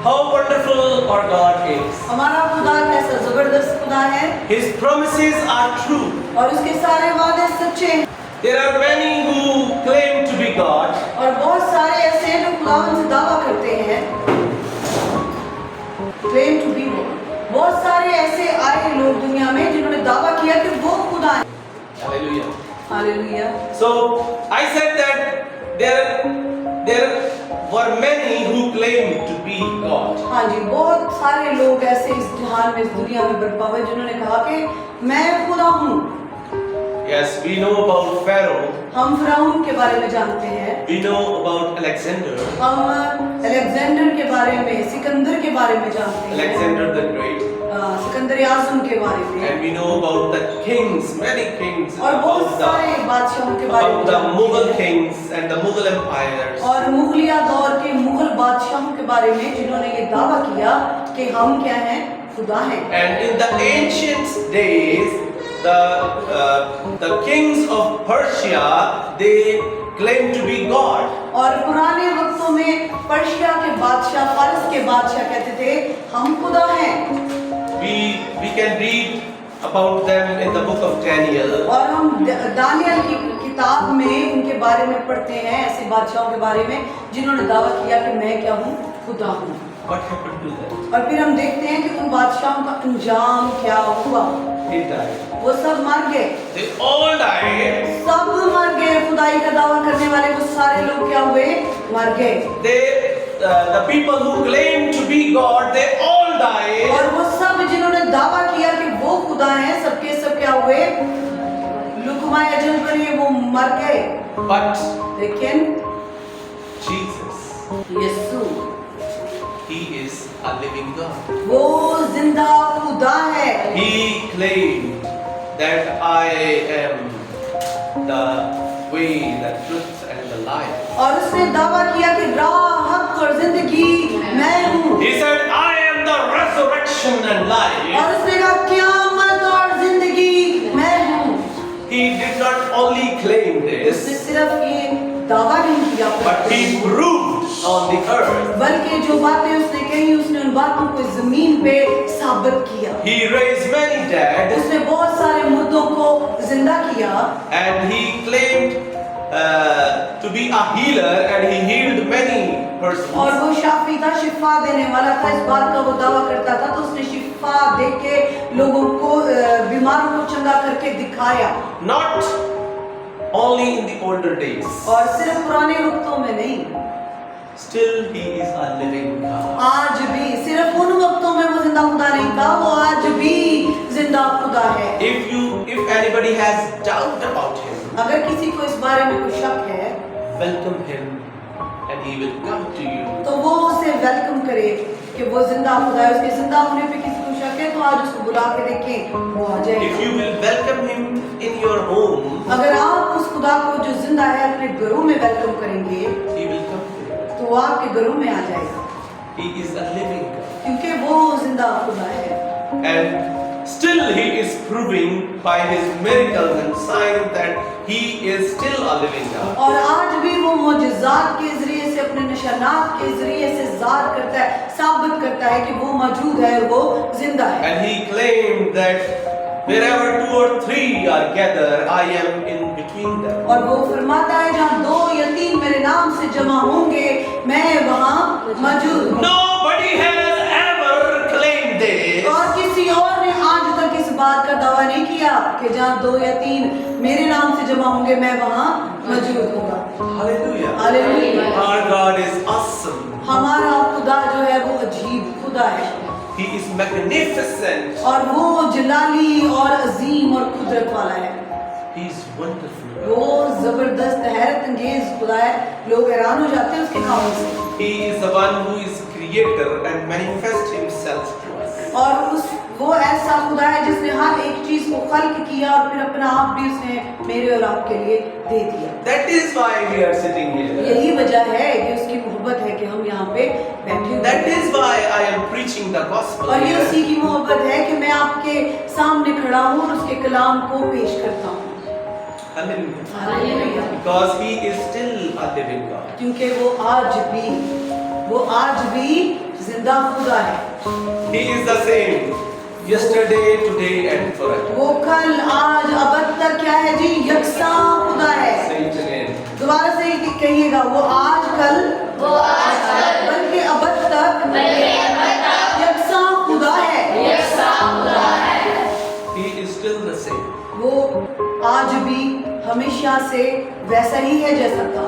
How wonderful our God is. हमारा खुदा कैसा जबरदस्त खुदा है His promises are true. और उसके सारे वादे सच्चे हैं। There are many who claim to be God, और बहुत सारे ऐसे हैं जो खुदावंद से दावा करते हैं, क्लेम टू बी गॉड। बहुत सारे ऐसे आए लोग दुनिया में जिन्होंने दावा किया कि वो खुदा है। Hallelujah. Hallelujah. So I said that there were many who claimed to be God. हाँ जी, बहुत सारे लोग ऐसे इस जहान में, इस दुनिया में बरपा हुए जिन्होंने कहा कि मैं खुदा हूँ। Yes, we know about Pharaoh. हम फिरौन के बारे में जानते हैं, We know about Alexander. हम अलेक्जेंडर के बारे में, सिकंदर के बारे में जानते हैं, Alexander the Great. सिकंदर आज़म के बारे में, And we know about the kings, many kings, और बहुत about सारे बादशाहों के बारे में the जानते Mughal हैं, kings and the Mughal empires. और मुगलिया दौर के मुगल बादशाहों के बारे में जिन्होंने ये दावा किया कि हम क्या हैं, खुदा हैं। And in the ancient days, the kings of Persia, they claimed to be God. और पुराने वक्तों में पर्शिया के बादशाह, फारस के बादशाह कहते थे हम खुदा हैं। We can read about them in the book of Daniel. और हम दानियल की किताब में उनके बारे में पढ़ते हैं, ऐसे बादशाहों के बारे में जिन्होंने दावा किया कि मैं क्या हूँ, खुदा हूँ। What happened to them? और फिर हम देखते हैं कि उन बादशाहों का अंजाम क्या हुआ। They died. वो सब मर गए, They all died. सब मर गए। खुदाई का दावा करने वाले वो सारे लोग क्या हुए, मर गए। The people who claim to be God, they all died. और वो सब जिन्होंने दावा किया कि वो खुदा हैं, सबके सब क्या हुए, लुकमाए अजल बने, वो मर गए। But लेकिन Jesus, Yeshu, He is a living God. वो जिंदा खुदा है। He claimed that I am the way, the truth, and the life. और उसने दावा किया कि राह, हक और जिंदगी मैं हूँ। He said, I am the resurrection and life. और उसने कहा क़यामत और जिंदगी मैं हूँ। He did not only claim उसने this, सिर्फ ये दावा नहीं किया, but he proved on the earth. बल्कि जो बातें उसने कही, उसने उन बातों को जमीन पे साबित किया। He raised many dead, उसने बहुत सारे मुर्दों को जिंदा किया, and he claimed to be a healer, and he healed many persons. और वो शाफी था, शिफा देने वाला था। इस बात का वो दावा करता था, तो उसने शिफा दे के लोगों को, बीमारों को चंगा करके दिखाया। Not only in the older days. और सिर्फ पुराने वक्तों में नहीं, Still he is a living God. आज भी, सिर्फ उन वक्तों में वो जिंदा खुदा नहीं था, वो आज भी जिंदा खुदा है। If anybody has doubt about him, अगर किसी को इस बारे में कोई शक है, welcome him and he will come to you. तो वो उसे वेलकम करे कि वो जिंदा खुदा है। उसके जिंदा होने पे किसी को शक है तो आज उसको बुला के देखें, वो आ If जाएगा। you will welcome him in your home, अगर आप उस खुदा को जो जिंदा है अपने घरों में वेलकम करेंगे, he will come to you. तो वो आपके घरों में आ जाएगा, He is a living God. क्योंकि वो जिंदा खुदा है। And still he is proving by his miracles and signs that he is still a living God. और आज भी वो मौजज़ात के जरिए से, अपने निशानात के जरिए से ज़ाहिर करता है, साबित करता है कि वो मौजूद है, वो जिंदा है। And he claimed that wherever 2 or 3 are gathered, I am in between them. और वो फरमाता है जहाँ 2 या 3 मेरे नाम से जमा होंगे, मैं वहाँ मौजूद हूँ। Nobody has ever claimed this. और किसी और ने आज तक इस बात का दावा नहीं किया कि जहाँ 2 या 3 मेरे नाम से जमा होंगे, मैं वहाँ मौजूद होगा। Hallelujah. Hallelujah. Our God is awesome. हमारा खुदा जो है वो अजीब खुदा है, He is magnificent. और वो जलाली और अजीम और कुदरत वाला है। He is wonderful. वो जबरदस्त, हैरत अंगेज खुदा है। लोग हैरान हो जाते हैं उसके कामों से। He is the one who is creator and manifest himself to us. और वो ऐसा खुदा है जिसने हर एक चीज को खल्क किया और फिर अपना आप भी उसने मेरे और आपके लिए दे दिया। That is why we are sitting here. यही वजह है कि उसकी मोहब्बत है कि हम यहाँ पे बैठे हुए That हैं। is why I am preaching the gospel और ये here. उसी की मोहब्बत है कि मैं आपके सामने खड़ा हूँ और उसके कलाम को पेश करता हूँ। Hallelujah. Hallelujah. Because he is still a living God. क्योंकि वो आज भी वो आज भी जिंदा खुदा है। He is the same yesterday, today and forever. वो कल आज अब तक क्या है जी, यकसा खुदा है। Say it again. दोबारा से कहिएगा, वो आज कल बल्कि अब तक यकसा खुदा है। He is still the same. वो आज भी हमेशा से वैसा ही है जैसा था।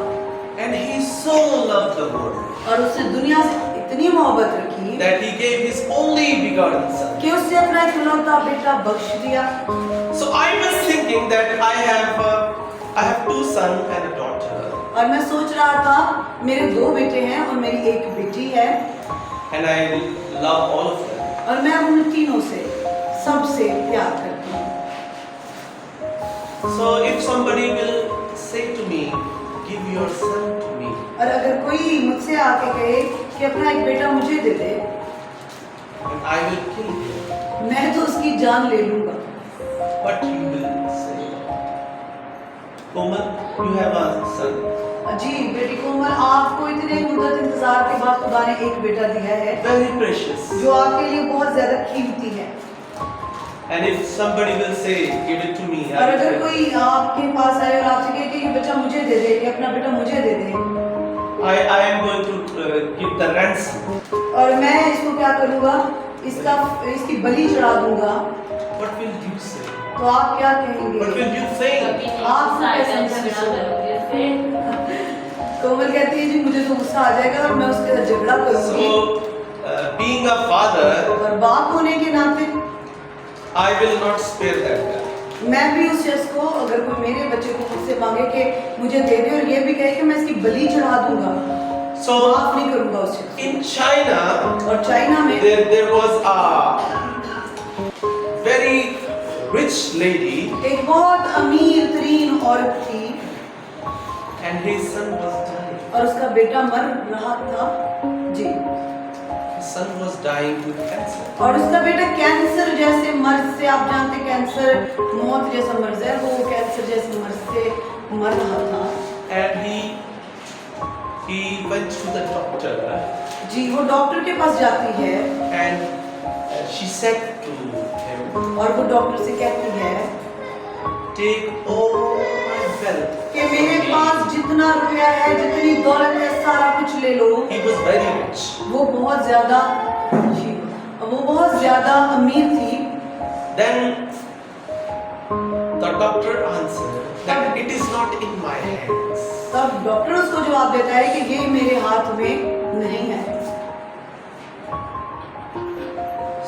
And he so loved the world और उसने दुनिया से इतनी मोहब्बत रखी that he gave his only begotten son. कि उसने अपना इकलौता बेटा बख्श दिया। So I was thinking that I have two sons and a daughter, और मैं सोच रहा था मेरे दो बेटे हैं और मेरी एक बेटी है and I love all of them. और मैं उन तीनों से सबसे प्यार करती हूँ। So if somebody will say to me, give your son to me, और अगर कोई मुझसे आके कहे कि अपना एक बेटा मुझे दे दे, and I will kill him, मैं तो उसकी जान ले लूंगा। what you will say? Komal, you have a son, जी बेटी कोमल, आपको इतने मुद्दत इंतजार के बाद खुदा ने एक बेटा दिया है very precious. जो आपके लिए बहुत ज्यादा कीमती है। And if somebody will say, give it to me, और I अगर will say, कोई आपके पास आए और आपसे कहे कि ये बच्चा मुझे दे दे, ये अपना बेटा मुझे दे दे, I am going to give the ransom. और मैं इसको क्या करूँगा, इसकी बलि चढ़ा दूंगा, What will you say? तो आप क्या कहेंगे? What will you think? आप कैसे महसूस होगा? कोमल कहती है जी मुझे तो गुस्सा आ जाएगा और मैं उसके साथ झगड़ा करूंगी। So, being a father, और बाप होने के नाते I will not spare that guy. मैं भी उस शख्स को, अगर कोई मेरे बच्चे को मुझसे मांगे कि मुझे दे दे और ये भी कहे कि मैं इसकी बलि चढ़ा दूंगा, So, माफ नहीं करूंगा उस शख्स को। in China, और चाइना में there was a very rich lady, एक बहुत अमीर तरीन औरत थी and his son was dying. और उसका बेटा मर रहा था जी, His son was dying with cancer. और उसका बेटा कैंसर जैसे मर्ज से, आप जानते हैं कैंसर मौत जैसा मर्ज है, वो कैंसर जैसे मर्ज से मर रहा था। And he went to the doctor, जी वो डॉक्टर के पास जाती है and she said to him, और वो डॉक्टर से कहती है take all my wealth. कि मेरे पास जितना रुपया है, जितनी दौलत है, सारा कुछ ले लो। He was very rich. वो बहुत ज्यादा जी, वो बहुत ज्यादा अमीर थी। Then the doctor answered that it is not in my hands. तब डॉक्टर उसको जवाब देता है कि ये मेरे हाथ में नहीं है।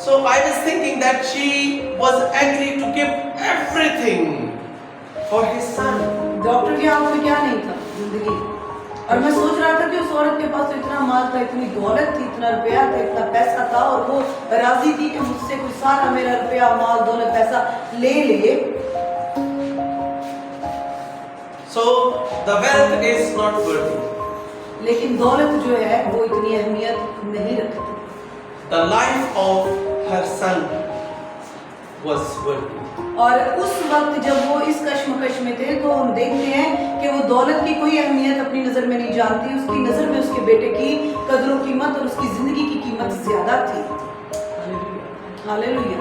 So I was thinking that she was agree to give everything for his son. Doctor के हाथ में क्या नहीं था, जिंदगी। और मैं सोच रहा था कि उस औरत के पास तो इतना माल था, इतनी दौलत थी, इतना रुपया था, इतना पैसा था, और वो राजी थी कि मुझसे कोई सारा मेरा रुपया, माल, दौलत, पैसा ले ले। So the wealth is not worthy. लेकिन दौलत जो है वो इतनी अहमियत नहीं रखती। The life of her son was worthy. और उस वक्त जब वो इस कश्मकश में थे तो हम देखते हैं कि वो दौलत की कोई अहमियत अपनी नज़र में नहीं जानती। उसकी नज़र में उसके बेटे की कदर कीमत और उसकी ज़िंदगी की कीमत ज़्यादा थी। हालेलुया।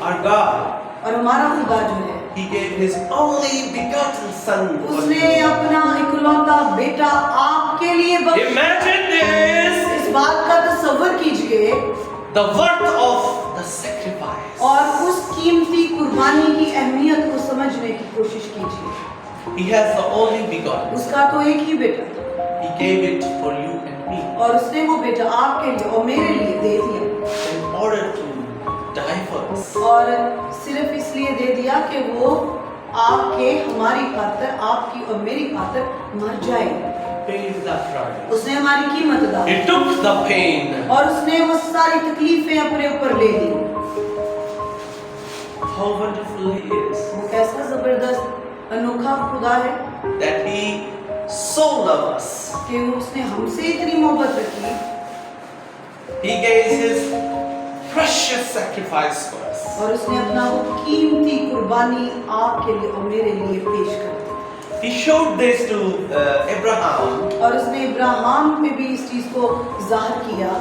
Our God, और हमारा खुदा जो है, He gave His only begotten Son. उसने अपना इकलौता बेटा आपके लिए Imagine this, इस बात का तसव्वुर कीजिए, the worth of the sacrifice. और उस कीमती कुर्बानी की अहमियत को समझने की कोशिश कीजिए। He has the only begotten. उसका तो एक ही बेटा था He gave it for you and me और उसने वो बेटा आपके लिए और मेरे लिए दे दिया, in order to die for us. और सिर्फ इसलिए दे दिया कि वो आपके, हमारी खातिर, आपकी और मेरी खातिर मर जाए। Paid the price. उसने हमारी कीमत अदा He took the pain. और उसने वो सारी तकलीफें अपने ऊपर ले ली। How wonderful He is. वो कैसा जबरदस्त अनोखा खुदा है That He so loved us. कि उसने हमसे इतनी मोहब्बत रखी। He gave His precious sacrifice for us. और उसने अपना वो कीमती कुर्बानी आपके लिए और मेरे लिए पेश कर दी। he showed this to Abraham. और उसने इब्राहिम पे भी इस चीज को जाहिर किया।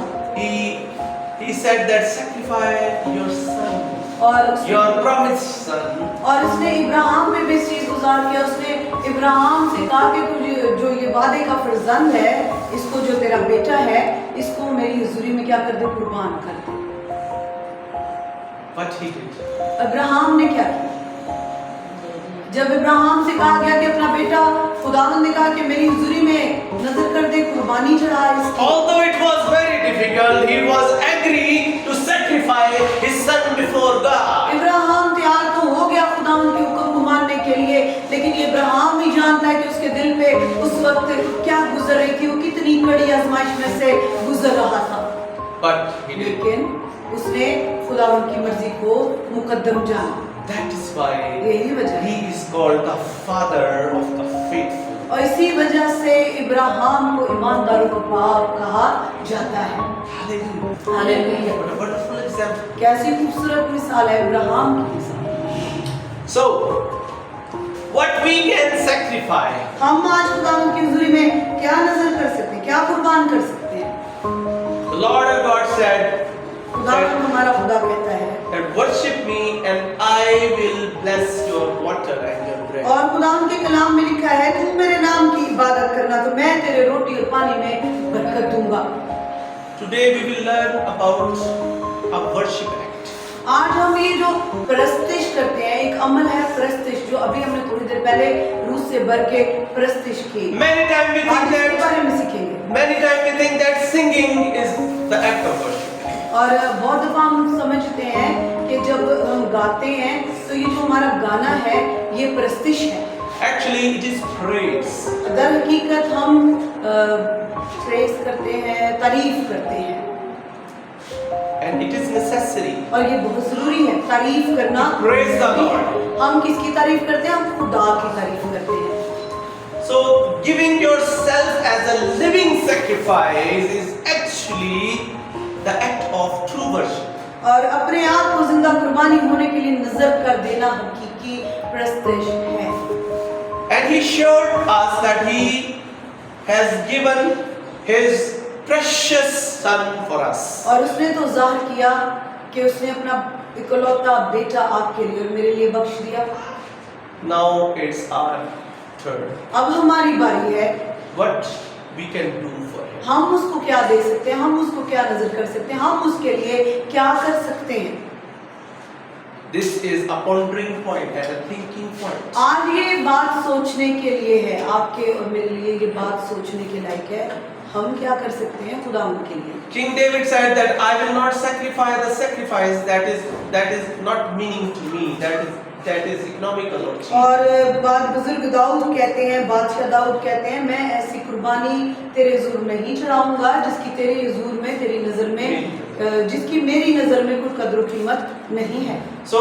He said that sacrifice your son, और उसने your promised son. और उसने इब्राहिम पे भी इस चीज को जाहिर किया। उसने इब्राहिम से कहा कि तुझे जो ये वादे का फर्जंद है, इसको जो तेरा बेटा है, इसको मेरी हुजूरी में क्या कर दे, कुर्बान कर दे। What he did? इब्राहिम ने क्या किया? जब इब्राहिम से कहा गया कि अपना बेटा, खुदावंद ने कहा कि मेरी हुजूरी में नजर कर दे, कुर्बानी चढ़ा इसकी। Although it was very difficult, he was agreeing to sacrifice his son before God. Ibrahim तैयार तो हो गया खुदावंद के हुक्म को मानने के लिए, लेकिन ये इब्राहिम ही जानता है कि उसके दिल पे उस वक्त क्या गुजर रही थी, वो कितनी कड़ी आजमाइश में से गुजर रहा था। But he did. लेकिन उसने खुदावंद की मर्जी को मुकद्दम जाना। That is why यही वजह है। he is called the father of the faithful. और इसी वजह से इब्राहिम को ईमानदारों का बाप कहा जाता है। Hallelujah. Hallelujah. What a wonderful example. कैसी खूबसूरत मिसाल है इब्राहिम की मिसाल। So, what we can sacrifice? हम आज खुदावंद की हुजूरी में क्या नजर कर सकते हैं, क्या कुर्बान कर सकते हैं? The Lord our God said खुदावंद हमारा खुदा कहता है that worship me and I will bless your water and your bread. और खुदावंद के कलाम में लिखा है, तुम मेरे नाम की इबादत करना तो मैं तेरे रोटी और पानी में बरकत दूंगा। Today we will learn about a worship act. आज हम ये जो प्रस्तिश करते हैं, एक अमल है प्रस्तिश, जो अभी हमने थोड़ी देर पहले रूस से भर के प्रस्तिश की। Many times we आज think इसके that बारे में सीखेंगे। singing is the act of worship. और बहुत दफा हम समझते हैं कि जब हम गाते हैं तो ये जो हमारा गाना है ये प्रस्तिश है। Actually, it is praise. दर हकीकत हम प्रेज करते हैं, तारीफ करते हैं, And it is necessary. और ये बहुत जरूरी है तारीफ करना। Praise the Lord. हम किसकी तारीफ करते हैं? हम खुदा की तारीफ करते हैं। So, giving yourself as a living sacrifice is actually the act of true worship. और अपने आप को जिंदा कुर्बानी होने के लिए नजर कर देना हकीकी प्रस्तिश है। And he showed us that he has given his precious son for us. और उसने तो जाहिर किया कि उसने अपना इकलौता बेटा आपके लिए और मेरे लिए बख्श दिया। Now it's our turn. अब हमारी बारी है, What we can do for him. हम उसको क्या दे सकते हैं, हम उसको क्या नजर कर सकते हैं, हम उसके लिए क्या कर सकते हैं। This is a pondering point and a thinking point. आज ये बात सोचने के लिए है, आपके और मेरे लिए ये बात सोचने के लायक है। हम क्या कर सकते हैं खुदा उनके लिए। King David said that I will not sacrifice the sacrifice that is not meaning to me, that is economical or cheap. और बाद बुजुर्ग दाऊद कहते हैं, बादशाह दाऊद कहते हैं, मैं ऐसी कुर्बानी तेरे हुजूर में नहीं चढ़ाऊंगा जिसकी तेरे हुजूर में, तेरी नजर में, जिसकी मेरी नजर में कोई कदर कीमत नहीं है। So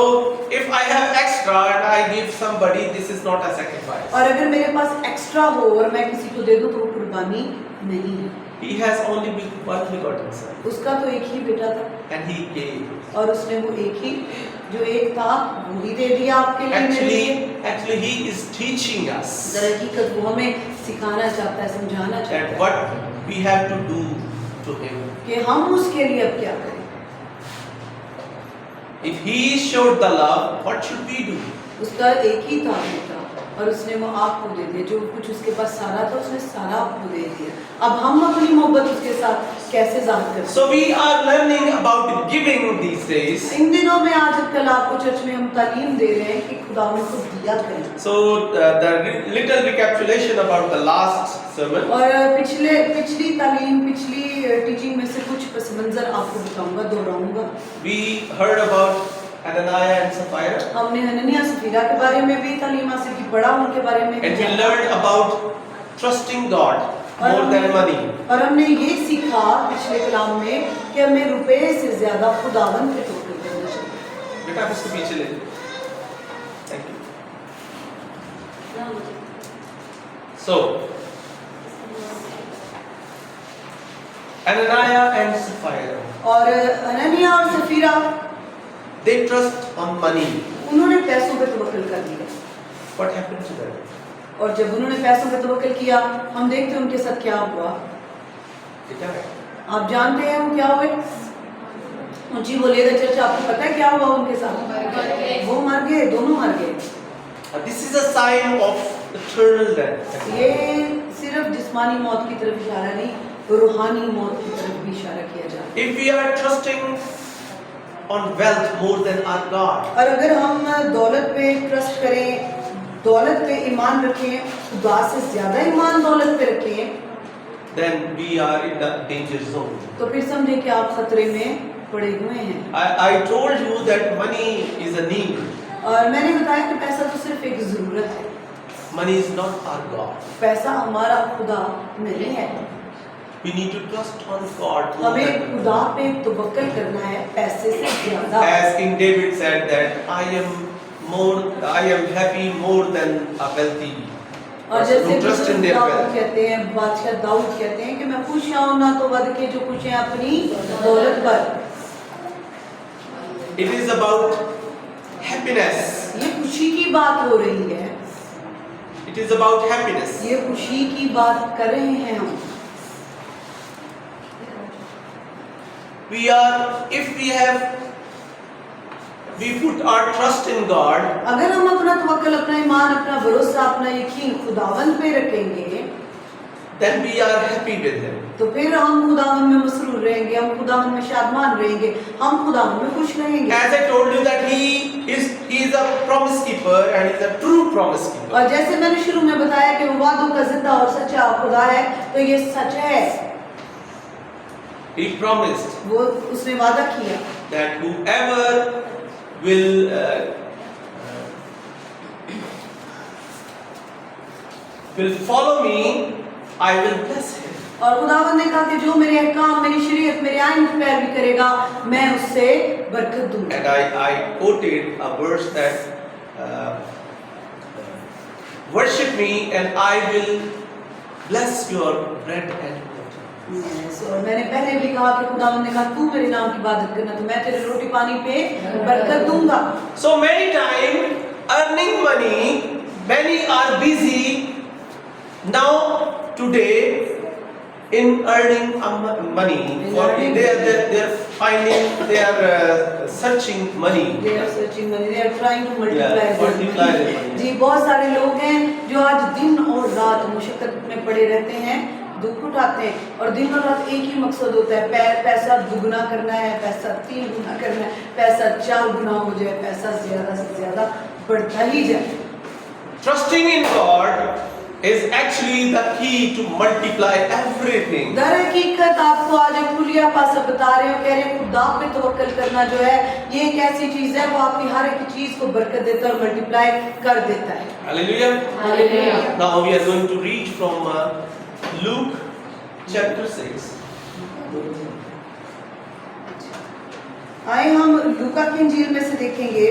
if I have extra and I give somebody, this is not a sacrifice. और अगर मेरे पास एक्स्ट्रा हो और मैं किसी को दे दूं तो वो कुर्बानी नहीं है। He has only one begotten son, उसका तो एक ही बेटा था and he gave. और उसने वो एक ही जो एक था वो ही दे दिया आपके लिए, मेरे लिए। Actually, he is teaching us दरअकीकत वो हमें सिखाना चाहता है, समझाना that चाहता है what we have to do to him. कि हम उसके लिए अब क्या करें। If he showed the love, what should we do? उसका एक ही था बेटा और उसने वो आपको दे दिया, जो कुछ उसके पास सारा था उसने सारा आपको दे दिया। अब हम अपनी मोहब्बत उसके साथ कैसे जाहिर करें। So we are learning about giving these days. इन दिनों में आजकल आपको चर्च में हम तालीम दे रहे हैं कि खुदावंद को दिया करें। So the little recapitulation about the last sermon. और पिछली तालीम, पिछली टीचिंग में से कुछ पस मंजर आपको बताऊंगा, दोहराऊंगा। We heard about Ananias and Sapphira. हमने हननिया सफीरा के बारे में भी तालीम हासिल की, पढ़ा उनके बारे में भी And we जाना। learned about trusting God more than money. और हमने ये सीखा पिछले कलाम में कि हमें रुपए से ज्यादा खुदावंद पे तवक्कुल करना चाहिए। बेटा आप इसको पीछे ले लो। Thank you. So Ananias and Sapphira, और हननिया और Safira they trust on money. उन्होंने पैसों पे तवक्कुल कर दिया। What happened to them? और जब उन्होंने पैसों पे तवक्कुल किया, हम देखते हैं उनके साथ क्या हुआ। आप जानते हैं वो क्या हुए? ऊंची बोलिएगा चर्चा, आपको पता है क्या हुआ उनके साथ? वो मर गए, दोनों मर गए। This is a sign of eternal death. ये सिर्फ जिस्मानी मौत की तरफ इशारा नहीं, रूहानी मौत की तरफ भी इशारा किया जा रहा है। If we are trusting on wealth more than our God, और अगर हम दौलत पे ट्रस्ट करें, दौलत पे ईमान रखें, खुदा से ज्यादा ईमान दौलत पे रखें, then we are in the danger zone. तो फिर समझे कि आप खतरे में पड़े हुए हैं। I told you that money is a need. और मैंने बताया कि पैसा तो सिर्फ एक जरूरत है, Money is not our God. पैसा हमारा खुदा नहीं है। We need to trust on God more हमें than खुदा पे तवक्कुल करना है पैसे से ज्यादा। as King David said that I am happy more than a wealthy और person जैसे who trusts in their Dawood wealth. कहते हैं, बादशाह दाऊद कहते हैं कि मैं खुश हूं ना तो वध के जो खुश हैं अपनी दौलत पर। It is about happiness. ये खुशी की बात हो रही है, It is about happiness. ये खुशी की बात कर रहे हैं हम। We put our trust in God, अगर हम अपना तवक्कुल, अपना ईमान, अपना भरोसा, अपना यकीन खुदावंद पे रखेंगे, then we are happy with Him. तो फिर हम खुदावंद में मसरूर रहेंगे, हम खुदावंद में शादमान रहेंगे, हम खुदावंद में खुश रहेंगे। As I told you that He is a promise keeper and He is a true promise keeper. और जैसे मैंने शुरू में बताया कि वो वादों का जिंदा और सच्चा खुदा है, तो ये सच है। He promised वो उसने वादा किया that whoever will follow me, I will bless him. और खुदावंद ने कहा कि जो मेरे अहकाम, मेरी शरीयत, मेरे आईन की पैरवी करेगा, मैं उससे बरकत दूंगा। And I quoted a verse that worship me and I will bless your bread and water. और मैंने पहले भी कहा कि खुदावंद ने कहा तू मेरे नाम की इबादत करना तो मैं तेरे रोटी पानी पे बरकत दूंगा। So many times earning money, many are busy now today in earning money. For they are finding, they are searching money. They are searching money. They are trying to multiply their money. जी, बहुत सारे लोग हैं जो आज दिन और रात मुशक्कत में पड़े रहते हैं, दुख उठाते हैं और दिन और रात एक ही मकसद होता है, पैसा दुगना करना है, पैसा 3 गुना करना है, पैसा 4 गुना हो जाए, पैसा ज्यादा से ज्यादा बढ़ता ही जाए। Trusting in God is actually the key to multiply everything. दर हकीकत आपको आज एक खुलिया पासा बता रहे हो, कह रहे हैं खुदा पे तवक्कुल करना जो है ये एक ऐसी चीज है वो आपकी हर एक चीज को बरकत देता है और मल्टीप्लाई कर देता है। Hallelujah. Hallelujah. Now we are going to read from Luke chapter 6. आए हम लूका की अंजील में से देखेंगे,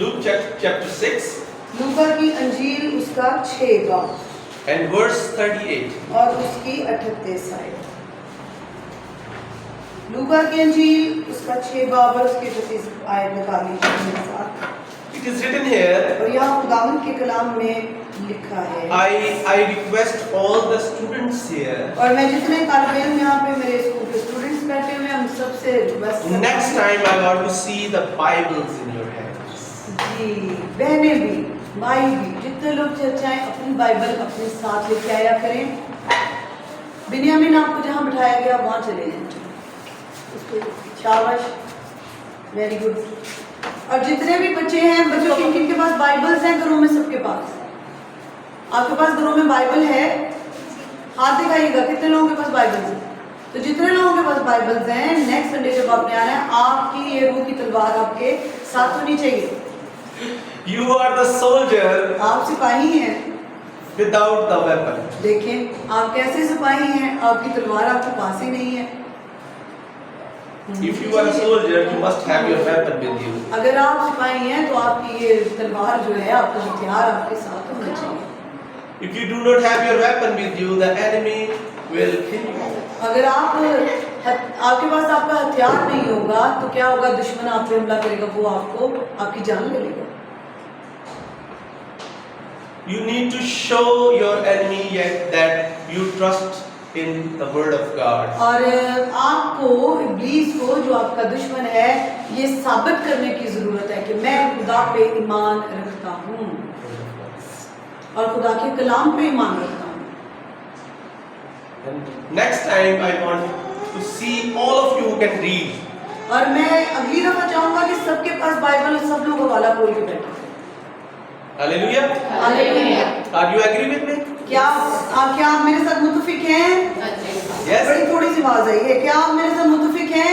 Luke chapter 6 लूका की अंजील उसका 6 बाब and verse 38. और उसकी 38 आयत। लूका की अंजील उसका 6 बाब और उसकी 38 आयत निकाल लीजिए मेरे साथ। It is written here. और यहाँ खुदावंद के कलाम में लिखा है। I request all the students here. और मैं जितने तालिब इल्म यहाँ पे मेरे स्कूल के स्टूडेंट्स बैठे हुए हैं, हम सबसे रिक्वेस्ट करता हूं। Next time I want to see the Bibles in your hands. जी, बहनें भी, भाई भी, जितने लोग चर्चाएं अपनी बाइबल अपने साथ लेके आया करें। बिन्यामीन आपको जहाँ बिठाया गया वहाँ चले जाएं। शाबाश, वेरी गुड। और जितने भी बच्चे हैं, बच्चों किन के पास बाइबल्स हैं घरों में? सबके पास। आपके पास घरों में बाइबल है? हाथ दिखाइएगा कितने लोगों के पास बाइबल्स हैं। तो जितने लोगों के पास बाइबल्स हैं, नेक्स्ट संडे जब आपने आना है, आपकी ये रूह की तलवार आपके साथ होनी चाहिए। You are the soldier आप सिपाही हैं without the weapon. देखें आप कैसे सिपाही हैं, आपकी तलवार आपके पास ही नहीं है। If you are a soldier, you must have your weapon with you. अगर आप सिपाही हैं तो आपकी ये तलवार जो है, आपका हथियार आपके साथ होना चाहिए। If you do not have your weapon with you, the enemy will kill you. अगर आपके पास आपका हथियार नहीं होगा तो क्या होगा? दुश्मन आप पे हमला करेगा, वो आपको आपकी जान ले लेगा। You need to show your enemy yet that you trust in the word of God. और आपको इब्लीस को जो आपका दुश्मन है ये साबित करने की जरूरत है कि मैं खुदा पे ईमान रखता हूँ और खुदा के कलाम पे ईमान रखता हूँ. And next time I want to see all of you who can read. और मैं अगली दफा चाहूंगा कि सबके पास बाइबल और सब लोग हवाला खोल के बैठे. Hallelujah. Hallelujah. Are you agree with me? क्या आप मेरे साथ मुत्तफिक हैं? Yes. बड़ी थोड़ी सी आवाज आई है. क्या आप मेरे साथ मुत्तफिक हैं?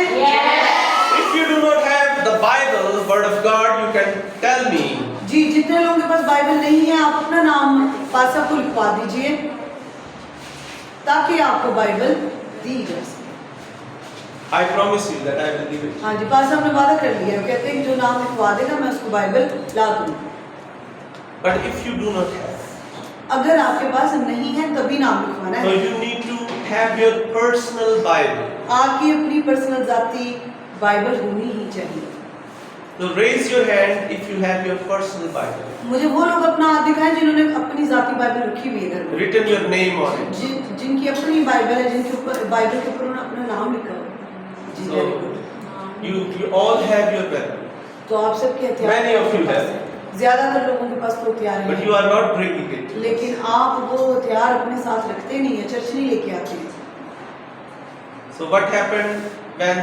If you do not have the Bible, word of God, you can tell me. जी, जितने लोगों के पास बाइबल नहीं है आप अपना नाम पासा को लिखवा दीजिए ताकि आपको बाइबल दी जा सके. I promise you that I will give it. हाँ जी, पास हमने वादा कर लिया है. कहते हैं कि जो नाम लिखवा देगा मैं उसको बाइबल ला दूंगा. But if you do not have, अगर आपके पास नहीं है तभी नाम लिखवाना so है. you need to have your personal Bible. आपकी अपनी पर्सनल जाती बाइबल होनी ही चाहिए. So raise your hand if you have your personal Bible. मुझे वो लोग अपना हाथ दिखाएं जिन्होंने अपनी जाती बाइबल रखी हुई है घर में. Written your name on it. जिनकी अपनी बाइबल है, जिनके ऊपर बाइबल के ऊपर उन्होंने अपना नाम लिखा हुआ है. जी, So very good. you all have your Bible. तो आप सबके हथियार Many of you have. ज्यादातर लोगों के पास तो हथियार But हैं, you are not bringing it. लेकिन आप वो हथियार अपने साथ रखते नहीं है, चर्च नहीं लेके आते हैं. So what happened when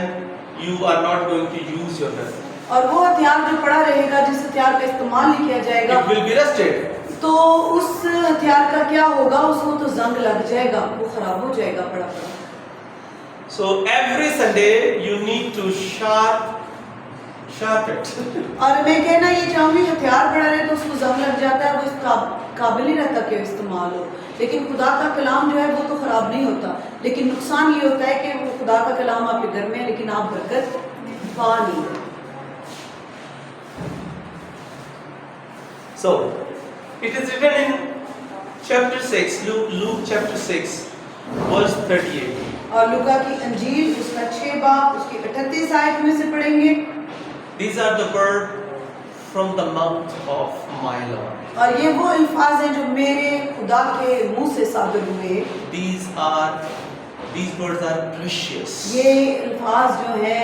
you are not going to use your weapon? और वो हथियार जो पड़ा रहेगा, जिस हथियार का इस्तेमाल नहीं किया जाएगा, It will be rusted. तो उस हथियार का क्या होगा? उसको तो जंग लग जाएगा, वो खराब हो जाएगा पड़ा पड़ा. So every Sunday you need to sharp it. और मैं कहना ये चाहूंगी, हथियार पड़ा रहे तो उसको जंग लग जाता है, वो इसका काबिल नहीं रहता कि इस्तेमाल हो. लेकिन खुदा का कलाम जो है वो तो खराब नहीं होता, लेकिन नुकसान ये होता है कि वो खुदा का कलाम आपके घर में है लेकिन आप बरकत पा नहीं रहे. So it is written in chapter 6, Luke chapter 6, verse 38. और लूका की अंजील उसका 6 बाब उसकी 38 आयत में से पढ़ेंगे. These are the words from the mouth of my Lord. और ये वो अल्फाज हैं जो मेरे खुदा के मुंह से सादर हुए. These words are precious. ये अल्फाज जो हैं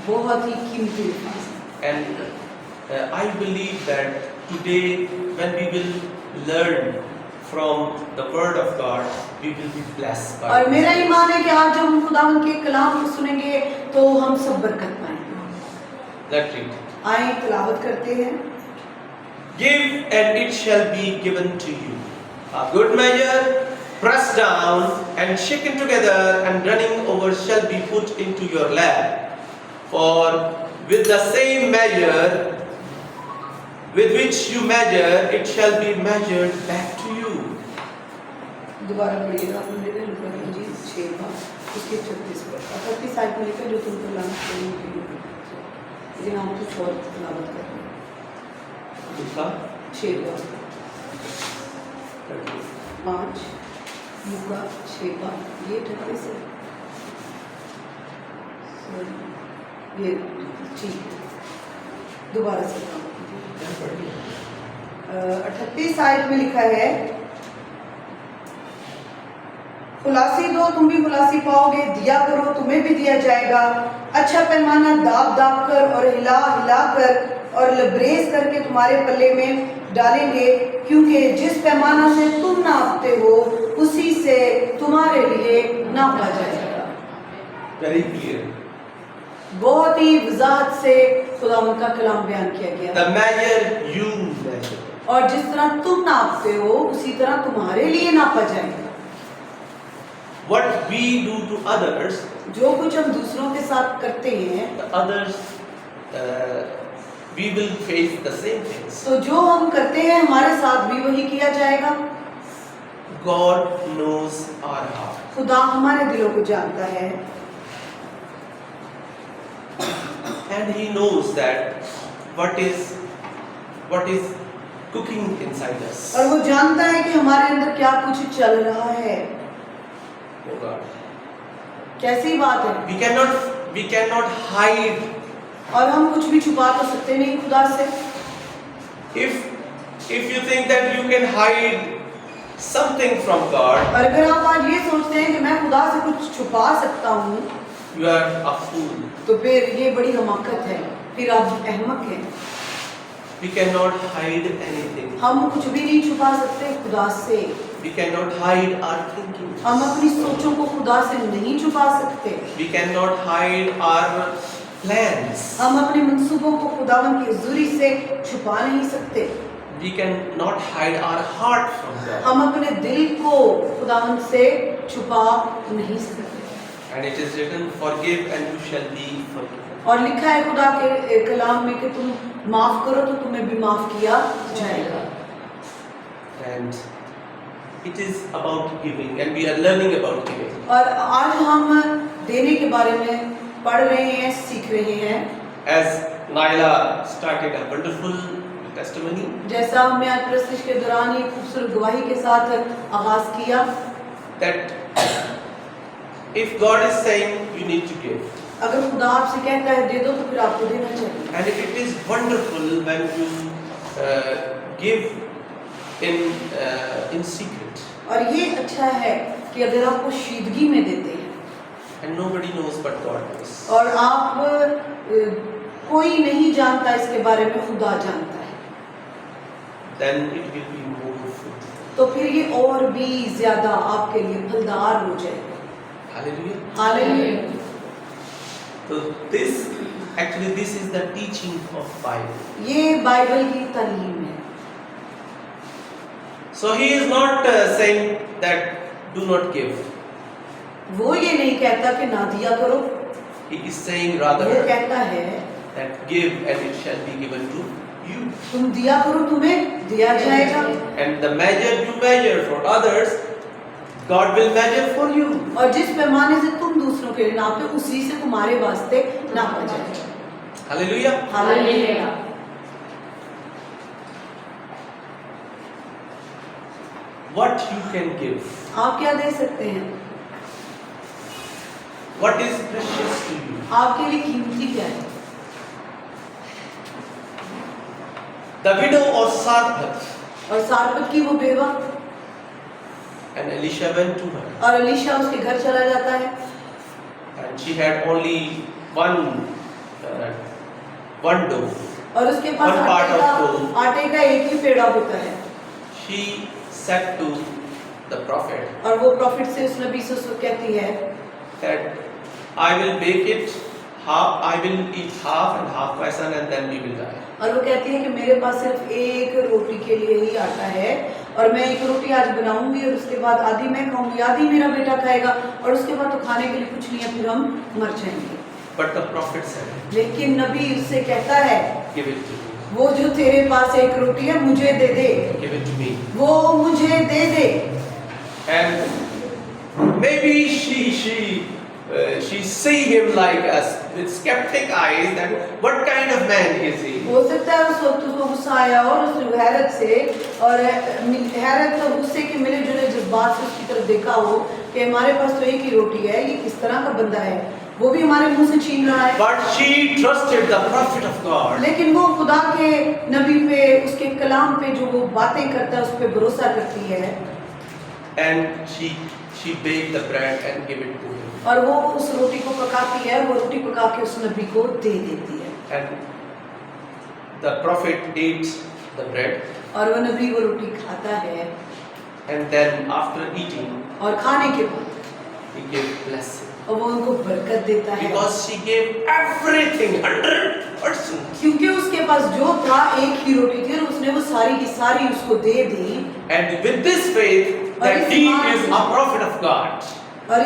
बहुत ही कीमती अल्फाज हैं. And I believe that today when we will learn from the word of God, we will be blessed by और it. मेरा ईमान है कि आज जब हम खुदा के कलाम को सुनेंगे तो हम सब बरकत पाएंगे. Let's read. आइए तिलावत करते हैं. Give and it shall be given to you. A good measure, pressed down and shaken together and running over shall be put into your lap. For with the same measure with which you measure, it shall be measured back to you. दोबारा पढ़िएगा. आपने लूका की अंजील 6 बाब उसके 36 पर 38 आयत में लिखा जो तुमको लाना चाहिए. लेकिन हम कुछ और तिलावत करते हैं. Luka 6 बाब 5 लूका 6 बाब ये 38 है. ये ठीक है. दोबारा से 38 आयत में लिखा है, खुलासी दो तुम भी खुलासी पाओगे, दिया करो तुम्हें भी दिया जाएगा, अच्छा पैमाना दाब दाब कर और हिला हिला कर और लबरेज करके तुम्हारे पल्ले में डालेंगे, क्योंकि जिस पैमाना से तुम नापते हो उसी से तुम्हारे लिए नापा जाएगा. very clear. बहुत ही वजाहत से खुदावंद का कलाम बयान किया गया. The measure you measure. और जिस तरह तुम नापते हो उसी तरह तुम्हारे लिए नापा जाएगा. What we do to others, जो कुछ हम दूसरों के साथ करते हैं the others we will face the same things. तो जो हम करते हैं हमारे साथ भी वही किया जाएगा. God knows our heart. खुदा हमारे दिलों को जानता है And he knows that what is cooking inside us. और वो जानता है कि हमारे अंदर क्या कुछ चल रहा है. Oh God. कैसी बात है. We cannot hide. और हम कुछ भी छुपा तो सकते नहीं खुदा से. If if you think that you can hide something from God, और अगर आप आज ये सोचते हैं कि मैं खुदा से कुछ छुपा सकता हूँ, you are a fool. तो फिर ये बड़ी हमाकत है, फिर आप अहमक हैं। We cannot hide anything. हम कुछ भी नहीं छुपा सकते खुदा से। We cannot hide our thinking. हम अपनी सोचों को खुदा से नहीं छुपा सकते। We cannot hide our plans. हम अपने मंसूबों को खुदावन की हुजूरी से छुपा नहीं सकते। We cannot hide our heart from God. हम अपने दिल को खुदावन से छुपा नहीं सकते। And it is written, forgive and you shall be forgiven. और लिखा है खुदा के कलाम में कि तुम माफ करो तो तुम्हें भी माफ किया जाएगा। And it is about giving, and we are learning about giving. और आज हम देने के बारे में पढ़ रहे हैं, सीख रहे हैं। As Naila started a wonderful testimony, जैसा हमने आज प्रस्तुति के दौरान ये खूबसूरत गवाही के साथ आगाज किया, that if God is saying you need to give, अगर खुदा आपसे कहता है दे दो तो फिर आपको देना चाहिए। and it is wonderful when you give in secret, और ये अच्छा है कि अगर आप पोशीदगी में देते हैं and nobody knows but God knows. और आप कोई नहीं जानता इसके बारे में, खुदा जानता है, Then it will be more fruitful. तो फिर ये और भी ज्यादा आपके लिए फलदार हो जाएगा। Hallelujah. Hallelujah. So this is the teaching of Bible. ये बाइबल की तालीम है। So he is not saying that do not give. वो ये नहीं कहता कि ना दिया करो, He is saying वो rather कहता है that give and it shall be given to you. तुम दिया करो तुम्हें दिया जाएगा, And the measure you measure for others, God will measure for you. और जिस पैमाने से तुम दूसरों के लिए नापते उसी से तुम्हारे वास्ते नापा जाएगा। Hallelujah. Hallelujah. What you can give, आप क्या दे सकते हैं? what is precious to you. आपके लिए कीमती क्या है? The widow of Sarepta, और सारपत की वो बेवा, and Elisha went to her, और अलीशा उसके घर चला जाता है, and she had only one dough. और उसके पास One part of dough. आटे का एक ही पेड़ा होता है। She said to the prophet और वो प्रॉफिट से उस नबी से कहती है that I will bake it half, I will eat half and half my son, and then we will die. और वो कहती है कि मेरे पास सिर्फ एक रोटी के लिए ही आटा है और मैं एक रोटी आज बनाऊंगी और उसके बाद आधी मैं खाऊंगी, आधी मेरा बेटा खाएगा और उसके बाद तो खाने के लिए कुछ नहीं है, फिर हम मर जाएंगे। But the prophet said, लेकिन नबी उससे कहता है give it to me, वो जो तेरे पास एक रोटी है मुझे दे दे, give it to me. वो मुझे दे दे। And maybe she see him like us with skeptic eyes, that what kind of man is he? हो सकता है उस वक्त उसको गुस्सा आया और उसने हैरत से और हैरत और गुस्से के मिले जुले जज्बात से उसकी तरफ देखा हो कि हमारे पास तो एक ही रोटी है, ये किस तरह का बंदा है, वो भी हमारे मुंह से छीन रहा है। But she trusted the prophet of God. लेकिन वो खुदा के नबी पे, उसके कलाम पे जो वो बातें करता है उस पे भरोसा करती है, And she baked the bread and gave it to him. और वो उस रोटी को पकाती है, वो रोटी पका के उस नबी को दे देती है, And the prophet ate the bread, और वो नबी वो रोटी खाता है, and then after eating, और खाने के बाद he gave blessing. और वो उनको बरकत देता है, Because she gave everything 100%. क्योंकि उसके पास जो था एक ही रोटी थी और उसने वो सारी की सारी उसको दे दी। And with this faith that he is a prophet of God. और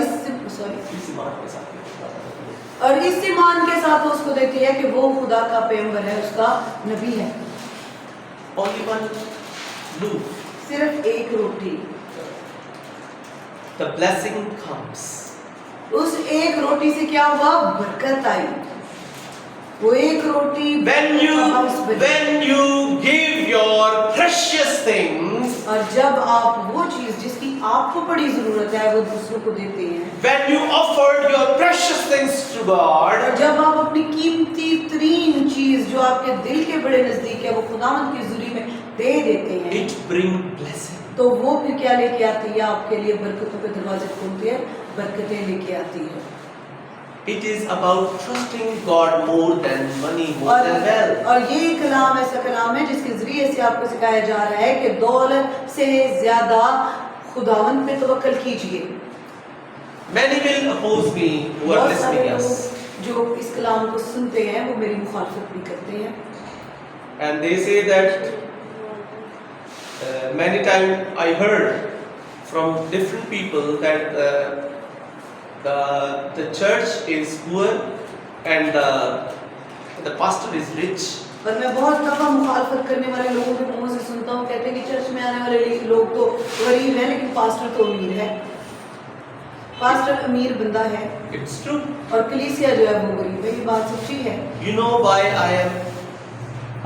इस ईमान के साथ वो उसको देती है कि वो खुदा का पैगंबर है, उसका नबी है। Only one loaf. सिर्फ एक रोटी, The blessing comes. उस एक रोटी से क्या हुआ? बरकत आई। वो एक रोटी When you give your precious things, और जब आप वो चीज जिसकी आपको बड़ी जरूरत है वो दूसरों को देते हैं, when you offered your precious things to God, और जब आप अपनी कीमती तरीन चीज जो आपके दिल के बड़े नजदीक है वो खुदावंद के जरिए जिंदगी में दे देते हैं, it brings blessing. तो वो फिर क्या लेके आती है? आपके लिए बरकतों के दरवाजे खोलती है, बरकतें लेके आती है। It is about trusting God more than money, more than wealth. और ये कलाम ऐसा कलाम है जिसके जरिए से आपको सिखाया जा रहा है कि दौलत से ज्यादा खुदावंद पे तवक्कल कीजिए। Many will oppose me who are बहुत सारे listening us, लोग जो इस कलाम को सुनते हैं वो मेरी मुखालफत भी करते हैं, and they say that many times I heard from different people that the church is poor and the pastor is rich. और मैं बहुत दफा मुखालफत करने वाले लोगों के मुंह से सुनता हूँ, कहते हैं कि चर्च में आने वाले लोग तो गरीब हैं लेकिन पास्टर तो अमीर है, पास्टर अमीर बंदा है It's true. और कलीसिया जो है वो गरीब है। ये बात सच्ची है। You know why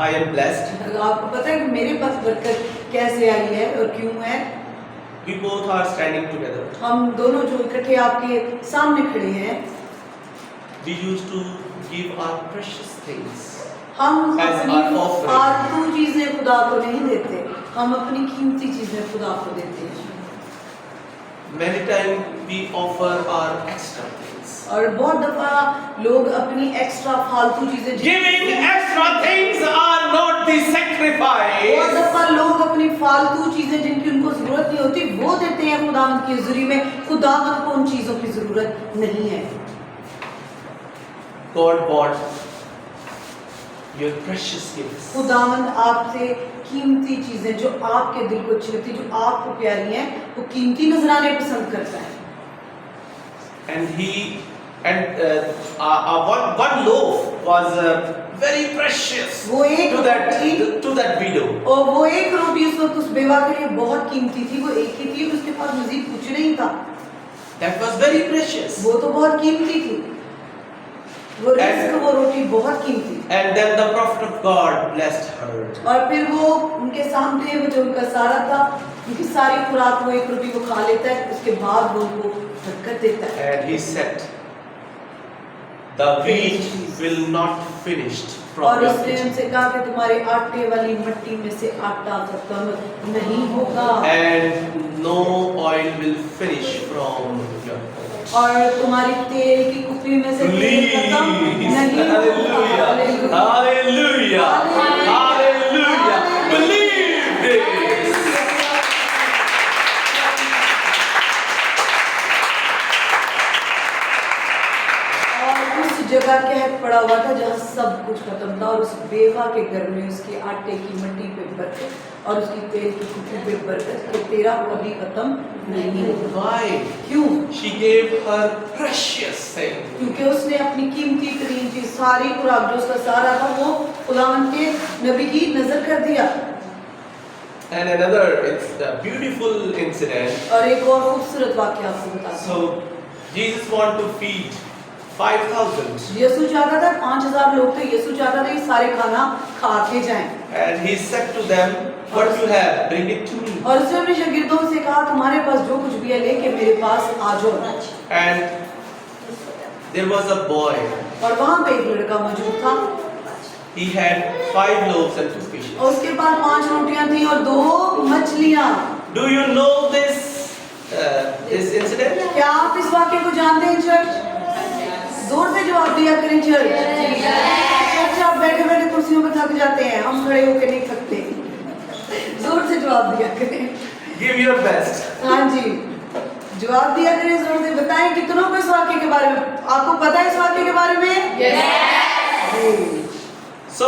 I am blessed? आपको पता है कि मेरे पास बरकत कैसे आई है और क्यों है? We both are standing together. हम दोनों जो इकट्ठे आपके सामने खड़े हैं, We used to give our precious things. हम As अपनी our offering. फालतू चीजें खुदा को नहीं देते, हम अपनी कीमती चीजें खुदा को देते हैं। Many times we offer our extra things. और बहुत दफा लोग अपनी एक्स्ट्रा फालतू चीजें Giving extra things are not the बहुत sacrifice. दफा लोग अपनी फालतू चीजें जिनकी उनको जरूरत नहीं होती वो देते हैं खुदावंद की हुजूरी में। खुदावंद को उन चीजों की जरूरत नहीं है। God bought your precious gifts. खुदावंद आपसे कीमती चीजें जो आपके दिल को अच्छी लगती, जो आपको प्यारी हैं, वो कीमती नजराने पसंद करता है। And one loaf was very precious वो एक to that widow. और वो एक रोटी उस वक्त उस बेवा के लिए बहुत कीमती थी, वो एक ही थी, उसके पास मजीद कुछ नहीं था। That was very precious. वो तो बहुत कीमती थी, वो रिस्क, वो रोटी बहुत कीमती। And then the prophet of God blessed her. और फिर वो उनके सामने वो जो उनका सारा था, उनकी सारी खुराक वो एक रोटी को खा लेता है, उसके बाद वो उनको बरकत देता है। And he said, the wheat will not finished from और your उसने kitchen. उनसे कहा कि तुम्हारे आटे वाली मिट्टी में से आटा खत्म नहीं होगा And no oil will finish from your pot. और तुम्हारी तेल की कुप्पी में से तेल खत्म Please. नहीं होगा। Hallelujah. Hallelujah. Hallelujah. Believe this. और उस जगह कहत पड़ा हुआ था जहाँ सब कुछ खत्म था, और उस बेवा के घर में उसके आटे की मिट्टी पे बरकत और उसकी तेल की कुप्पी पे बरकत कि तेरा कभी खत्म नहीं होगा। Why? क्यों? She gave her precious thing. क्योंकि उसने अपनी कीमती तरीन चीज, सारी खुराक जो उसका सारा था, वो खुदावंद के नबी की नजर कर दिया। And another, it's a beautiful incident. और एक और खूबसूरत वाक्य आपको बताता हूँ। So Jesus want to feed 5,000. यीशु चाहता था 5,000 लोग थे, यीशु चाहता था ये सारे खाना खा के जाएं। And he said to them, what you have, bring it to me. और उसने अपने शागिर्दों से कहा तुम्हारे पास जो कुछ भी है लेके मेरे पास आ जाओ। And there was a boy. और वहाँ पे एक लड़का मौजूद था, He had 5 loaves and 2 fishes. और उसके पास 5 रोटियां थी और 2 मछलियां। Do you know this incident? क्या आप इस वाक्य को जानते हैं चर्च? जोर से जवाब दिया करें चर्च। चर्च आप बैठे बैठे कुर्सियों पर थक जाते हैं, हम खड़े होकर नहीं थकते। जोर से जवाब दिया करें। Give your best. हाँ जी, जवाब दिया करें जोर से। बताएं कितनों को इस वाक्य के बारे में, आपको पता है इस वाक्य के बारे में? Yes. So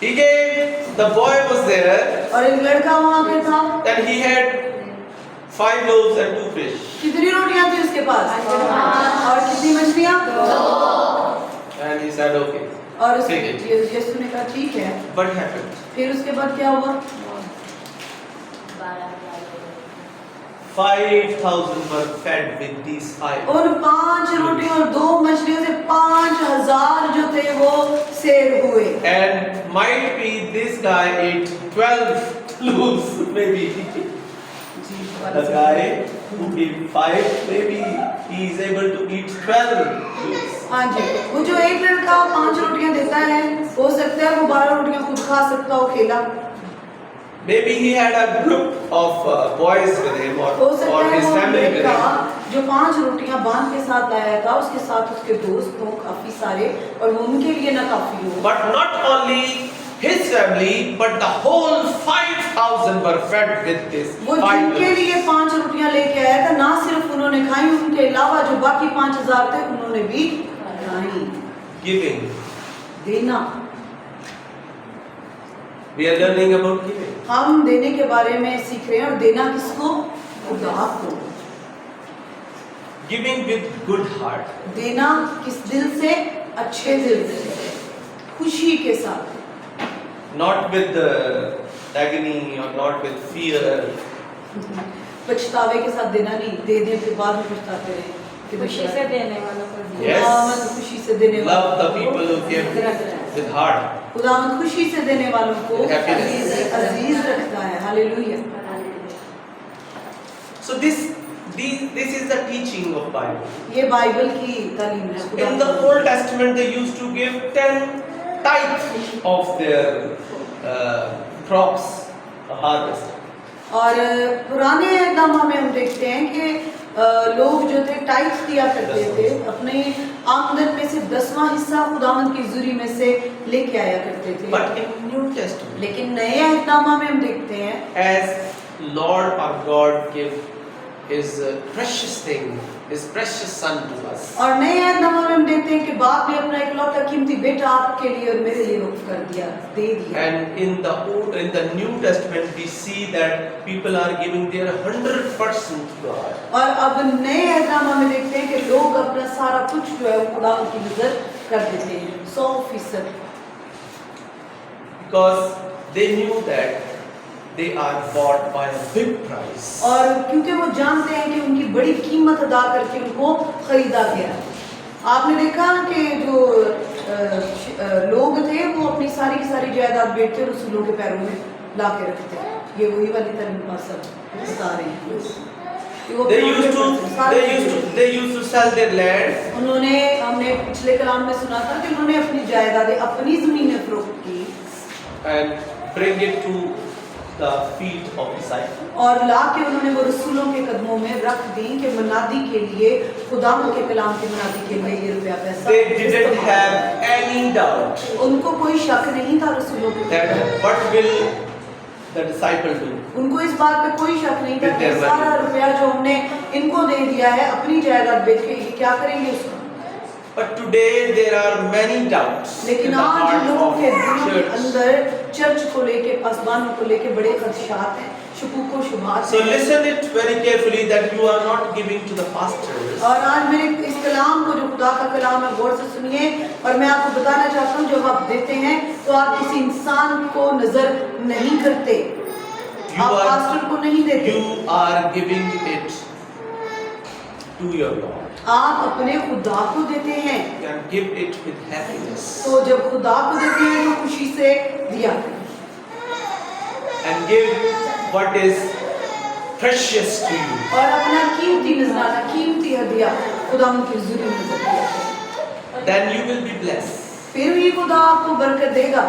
he gave, the boy was there, और एक लड़का वहाँ पे था, and he had 5 loaves and 2 fish. कितनी रोटियां थी उसके पास और कितनी मछलियां? And he said, okay. और Take it. यीशु ने कहा ठीक है। What happened? फिर उसके बाद क्या हुआ? 5,000 were fed with these 5. उन 5 रोटियों और 2 मछलियों से 5,000 जो थे वो सेर हुए। And might be this guy ate 12 loaves, maybe. The guy who gave 5, maybe he is able to eat 12 loaves. हाँ जी, वो जो एक लड़का 5 रोटियां देता है, हो सकता है वो 12 रोटियां खुद खा सकता हो अकेला। Maybe he had a group of boys with him हो or सकता है his वो family with लड़का him. जो 5 रोटियां बांध के साथ लाया था, उसके साथ उसके दोस्त हो काफी सारे, और वो उनके लिए ना काफी हो। But not only his family, but the whole 5,000 were fed with this. वो 5 जिनके loaves. लिए 5 रोटियां लेके आया था, ना सिर्फ उन्होंने खाई, उनके अलावा जो बाकी 5,000 थे उन्होंने भी खाई। Giving. देना, We are learning about giving. हम देने के बारे में सीख रहे हैं, और देना किसको? खुदा को। Giving with good heart. देना किस दिल से? अच्छे दिल से, खुशी के साथ, Not with agony or not with fear. पछतावे के साथ देना नहीं, देने के बाद भी पछताते रहे। खुशी से देने वालों को दिया। Yes. खुदावंद खुशी से देने Love वालों the को, people who give with heart. खुदावंद खुशी से देने वालों को Happiness. अजीज रखता है। Hallelujah. So this is the teaching of Bible. ये बाइबल की तालीम है। In the Old Testament, they used to give 10 tithes of their crops, harvest. और पुराने नामा में हम देखते हैं कि लोग जो थे टाइप्स दिया करते थे, अपने आमदन में से 10वां हिस्सा खुदावंद की जुरी में से लेके आया करते थे। But in New Testament, लेकिन नए अहदनामा में हम देखते हैं, as Lord our God gave His precious thing, His precious Son to us. और नए अहदनामा में हम देखते हैं कि बाप ने अपना इकलौता कीमती बेटा आपके लिए और मेरे लिए वक्फ कर दिया, दे दिया। And in the New Testament, we see that people are giving their 100% to God. और अब नए अहदनामा में देखते हैं कि लोग अपना सारा कुछ जो है वो खुदावंद की नजर कर देते हैं, 100%, Because they knew that they are bought by a big price. और क्योंकि वो जानते हैं कि उनकी बड़ी कीमत अदा करके उनको खरीदा गया। आपने देखा कि जो लोग थे वो अपनी सारी की सारी जायदाद बेचते और रसूलों के पैरों में ला के रखते। ये वही वाली तालीम पास बता रहे हैं कि वो They used to sell their land. उन्होंने, हमने पिछले कलाम में सुना था कि उन्होंने अपनी जायदादें, अपनी जमीनें फरोख्त की And bring it to the feet of disciples. और ला के उन्होंने वो रसूलों के कदमों में रख दी कि मनादी के लिए, खुदावंद के कलाम की मनादी के लिए ये रुपया पैसा। They didn't have any doubt उनको कोई शक नहीं था रसूलों के that what will the disciple do. उनको इस बात पे कोई शक नहीं था कि With their सारा रुपया जो हमने इनको दे दिया है अपनी जायदाद बेच के, ये क्या करेंगे उसका। But today there are many doubts in लेकिन the आज heart लोगों के of दिल के church. अंदर चर्च को लेके, पासबानों को लेके बड़े खदशात हैं, शुकूक व शुबहात So हैं। listen it very carefully that you are not giving to the pastors. और आज मेरे इस कलाम को, जो खुदा का कलाम है, गौर से सुनिए, और मैं आपको बताना चाहता हूँ जब आप देते हैं तो आप किसी इंसान को नजर नहीं करते, आप पास्टर को नहीं देते, You are giving it to your Lord. आप अपने खुदा को देते हैं। You can give it with happiness तो जब खुदा को देते हैं तो खुशी से दिया करें and give what is precious to you. और अपना कीमती नजराना, कीमती हदिया खुदा की जुर्म में दिया करें। Then you will be blessed. फिर भी खुदा आपको बरकत देगा।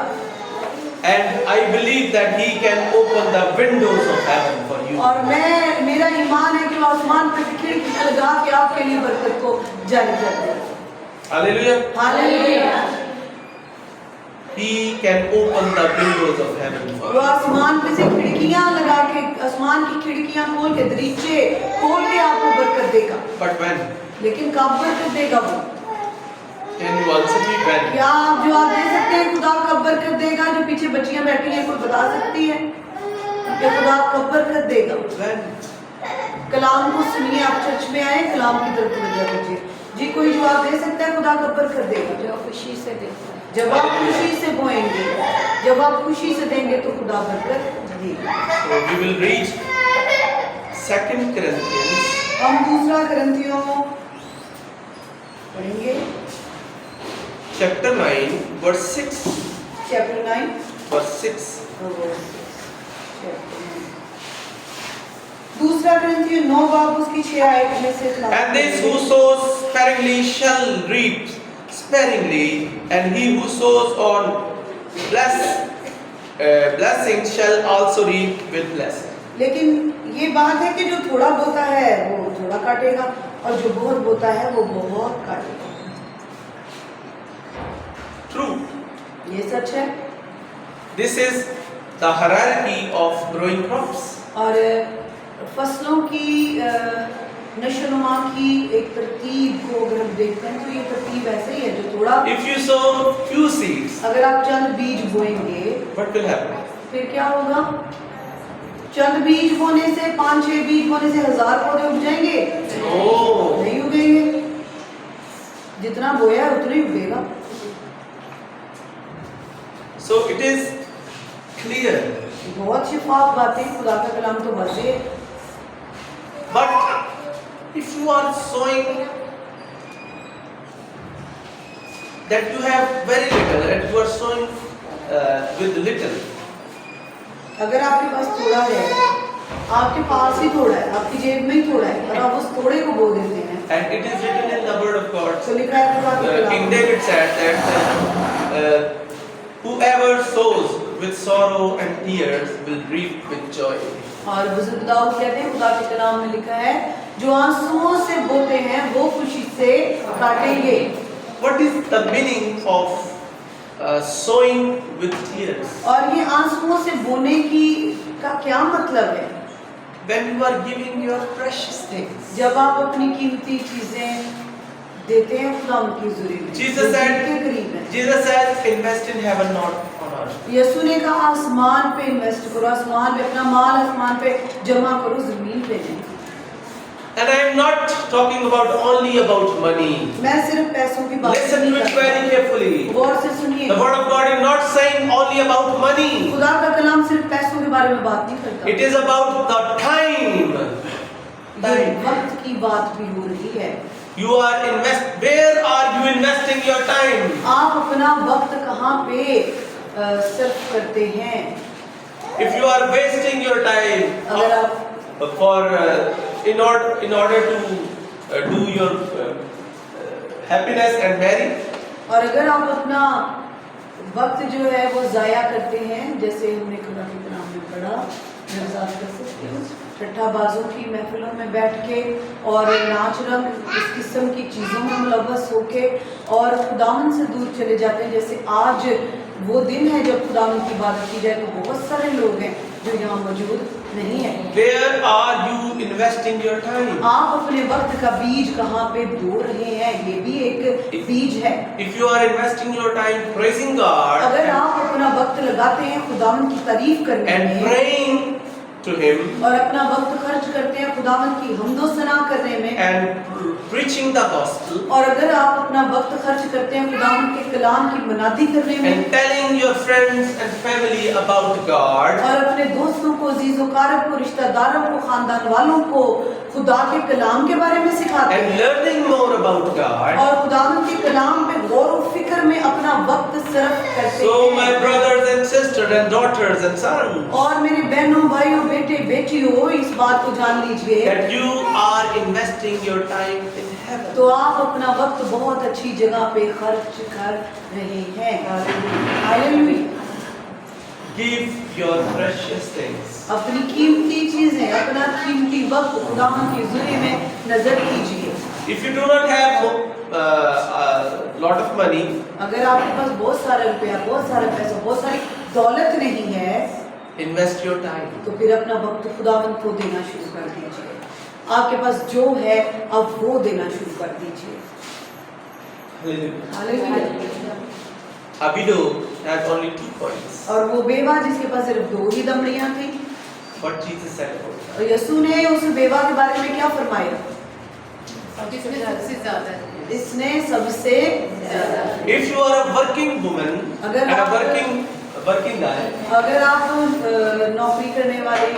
And I believe that He can open the windows of heaven for you. और मेरा ईमान है कि वो आसमान पे खिड़की लगा के आपके लिए बरकत को जारी कर देगा। Hallelujah. Hallelujah. He can open the windows of heaven for वो you. आसमान पे से खिड़कियां लगा के, आसमान की खिड़कियां खोल के, दरीचे खोल के आपको बरकत देगा। But when? लेकिन कब बरकत देगा वो? Can you answer me when? क्या आप जवाब दे सकते हैं खुदा कब बरकत देगा? जो पीछे बच्चियां बैठी हैं कोई बता सकती है कि खुदा कब बरकत देगा? When? कलाम को सुनिए, आप चर्च में आए, कलाम की तरफ तवज्जो कीजिए। जी कोई जवाब दे सकता है खुदा कब बरकत देगा? जो खुशी से देता है। जब आप खुशी से बोएंगे, जब आप खुशी से देंगे तो खुदा बरकत देगा। So we will read 2 Corinthians हम दूसरा करंथियों पढ़ेंगे, chapter 9 verse 6. Chapter 9 Verse 6. दूसरा करंथियों 9 बाब उसकी 6 आयत में से And this who sows sparingly shall reap sparingly, and he who sows on blessing shall also reap with blessing. लेकिन ये बात है कि जो थोड़ा बोता है वो थोड़ा काटेगा और जो बहुत बोता है वो बहुत काटेगा। True. ये सच है। This is the hierarchy of growing crops. और फसलों की नशोनुमा की एक तरतीब को अगर हम देखते हैं तो ये तरतीब ऐसे ही है। जो थोड़ा, If you sow few seeds, अगर आप चंद बीज बोएंगे what will happen? फिर क्या होगा? चंद बीज बोने से 5-6 बीज बोने से 1000 पौधे उग जाएंगे? No. नहीं उगेंगे। जितना बोया है उतना ही उगेगा। So it is clear. बहुत शिफाफ बातें, खुदा का कलाम तो वाज़ेह है। But if you are sowing that you have very little and you are sowing with little, अगर आपके पास थोड़ा है, आपके पास ही थोड़ा है, आपकी जेब में ही थोड़ा है और आप उस थोड़े को बो देते हैं, and it is written in the word of God, तो लिखा है खुदा के King कलाम में, David said that whoever sows with sorrow and tears will reap with joy. और बुजुर्ग दाऊद कहते हैं खुदा के कलाम में लिखा है जो आंसुओं से बोते हैं वो खुशी से काटेंगे। What is the meaning of sowing with tears? और ये आंसुओं से बोने की का क्या मतलब है? When you are giving your precious things. जब आप अपनी कीमती चीजें देते हैं खुदा उनकी हुजूरी में, Jesus जो उनके करीब है। Jesus said, invest in heaven, not on earth. यीशु ने कहा आसमान पे इन्वेस्ट करो, आसमान पे अपना माल आसमान पे जमा करो, जमीन पे नहीं। And I am not talking only about money. मैं सिर्फ पैसों की बात Listen नहीं to it कर very रहा। carefully. गौर से सुनिए। The word of God is not saying only about money. खुदा का कलाम सिर्फ पैसों के बारे में बात नहीं करता। It is about the time. ये वक्त की बात भी हो रही है। Where are you investing your time? आप अपना वक्त कहाँ पे सर्फ करते हैं? If you are wasting your time अगर आप in order to do your happiness and marry, और अगर आप अपना वक्त जो है वो जाया करते हैं, जैसे हमने खुदा के कलाम में पढ़ा, मैं वजाहत कर सकती हूँ, ठट्ठाबाजों की महफिलों में बैठ के और नाच रंग इस किस्म की चीज़ों में मुलव्वस होके और खुदावन से दूर चले जाते हैं। जैसे आज वो दिन है जब खुदावन की इबादत की जाए, तो बहुत सारे लोग हैं जो यहाँ मौजूद नहीं है। where are you investing your time? आप अपने वक्त का बीज कहाँ पे बो रहे हैं? ये भी एक बीज है। If you are investing your time praising God अगर आप अपना वक्त लगाते हैं खुदावन की तारीफ करने and में praying to Him और अपना वक्त खर्च करते हैं खुदावन की हम्दो सना करने में, and preaching the gospel और अगर आप अपना वक्त खर्च करते हैं खुदावन के कलाम की मनादी करने में and telling your friends and family about God और अपने दोस्तों को, अजीज़ों कारब को, रिश्तेदारों को, खानदान वालों को खुदा के कलाम के बारे में सिखाते and हैं learning more about God, और खुदावन के कलाम पे गौर और फिक्र में अपना वक्त सर्फ करते so my हैं। brothers and sisters and daughters and sons, और मेरे बहनों, भाइयों, बेटे बेटियों, इस बात को जान लीजिए that you are investing your time in heaven. तो आप अपना वक्त बहुत अच्छी जगह पे खर्च कर रहे हैं। Hallelujah. Give your precious things. अपनी कीमती चीजें, अपना कीमती वक्त खुदावन की हुजूरी में नजर कीजिए। If you do not have a lot of money, अगर आपके पास बहुत सारा रुपया, बहुत सारा पैसा, बहुत सारी दौलत नहीं है, invest your time. तो फिर अपना वक्त खुदावन को देना शुरू कर दीजिए। आपके पास जो है अब वो देना शुरू कर दीजिए। Hallelujah. Hallelujah. A widow has only 2 coins. और वो बेवा जिसके पास सिर्फ 2 ही दमड़ियां थी, What Jesus said about that? और यीशु ने उस बेवा के बारे में क्या फरमाया? इसमें सबसे ज्यादा इसने सबसे ज्यादा। If you are a working woman अगर and a आप- working guy, अगर आप नौकरी करने वाली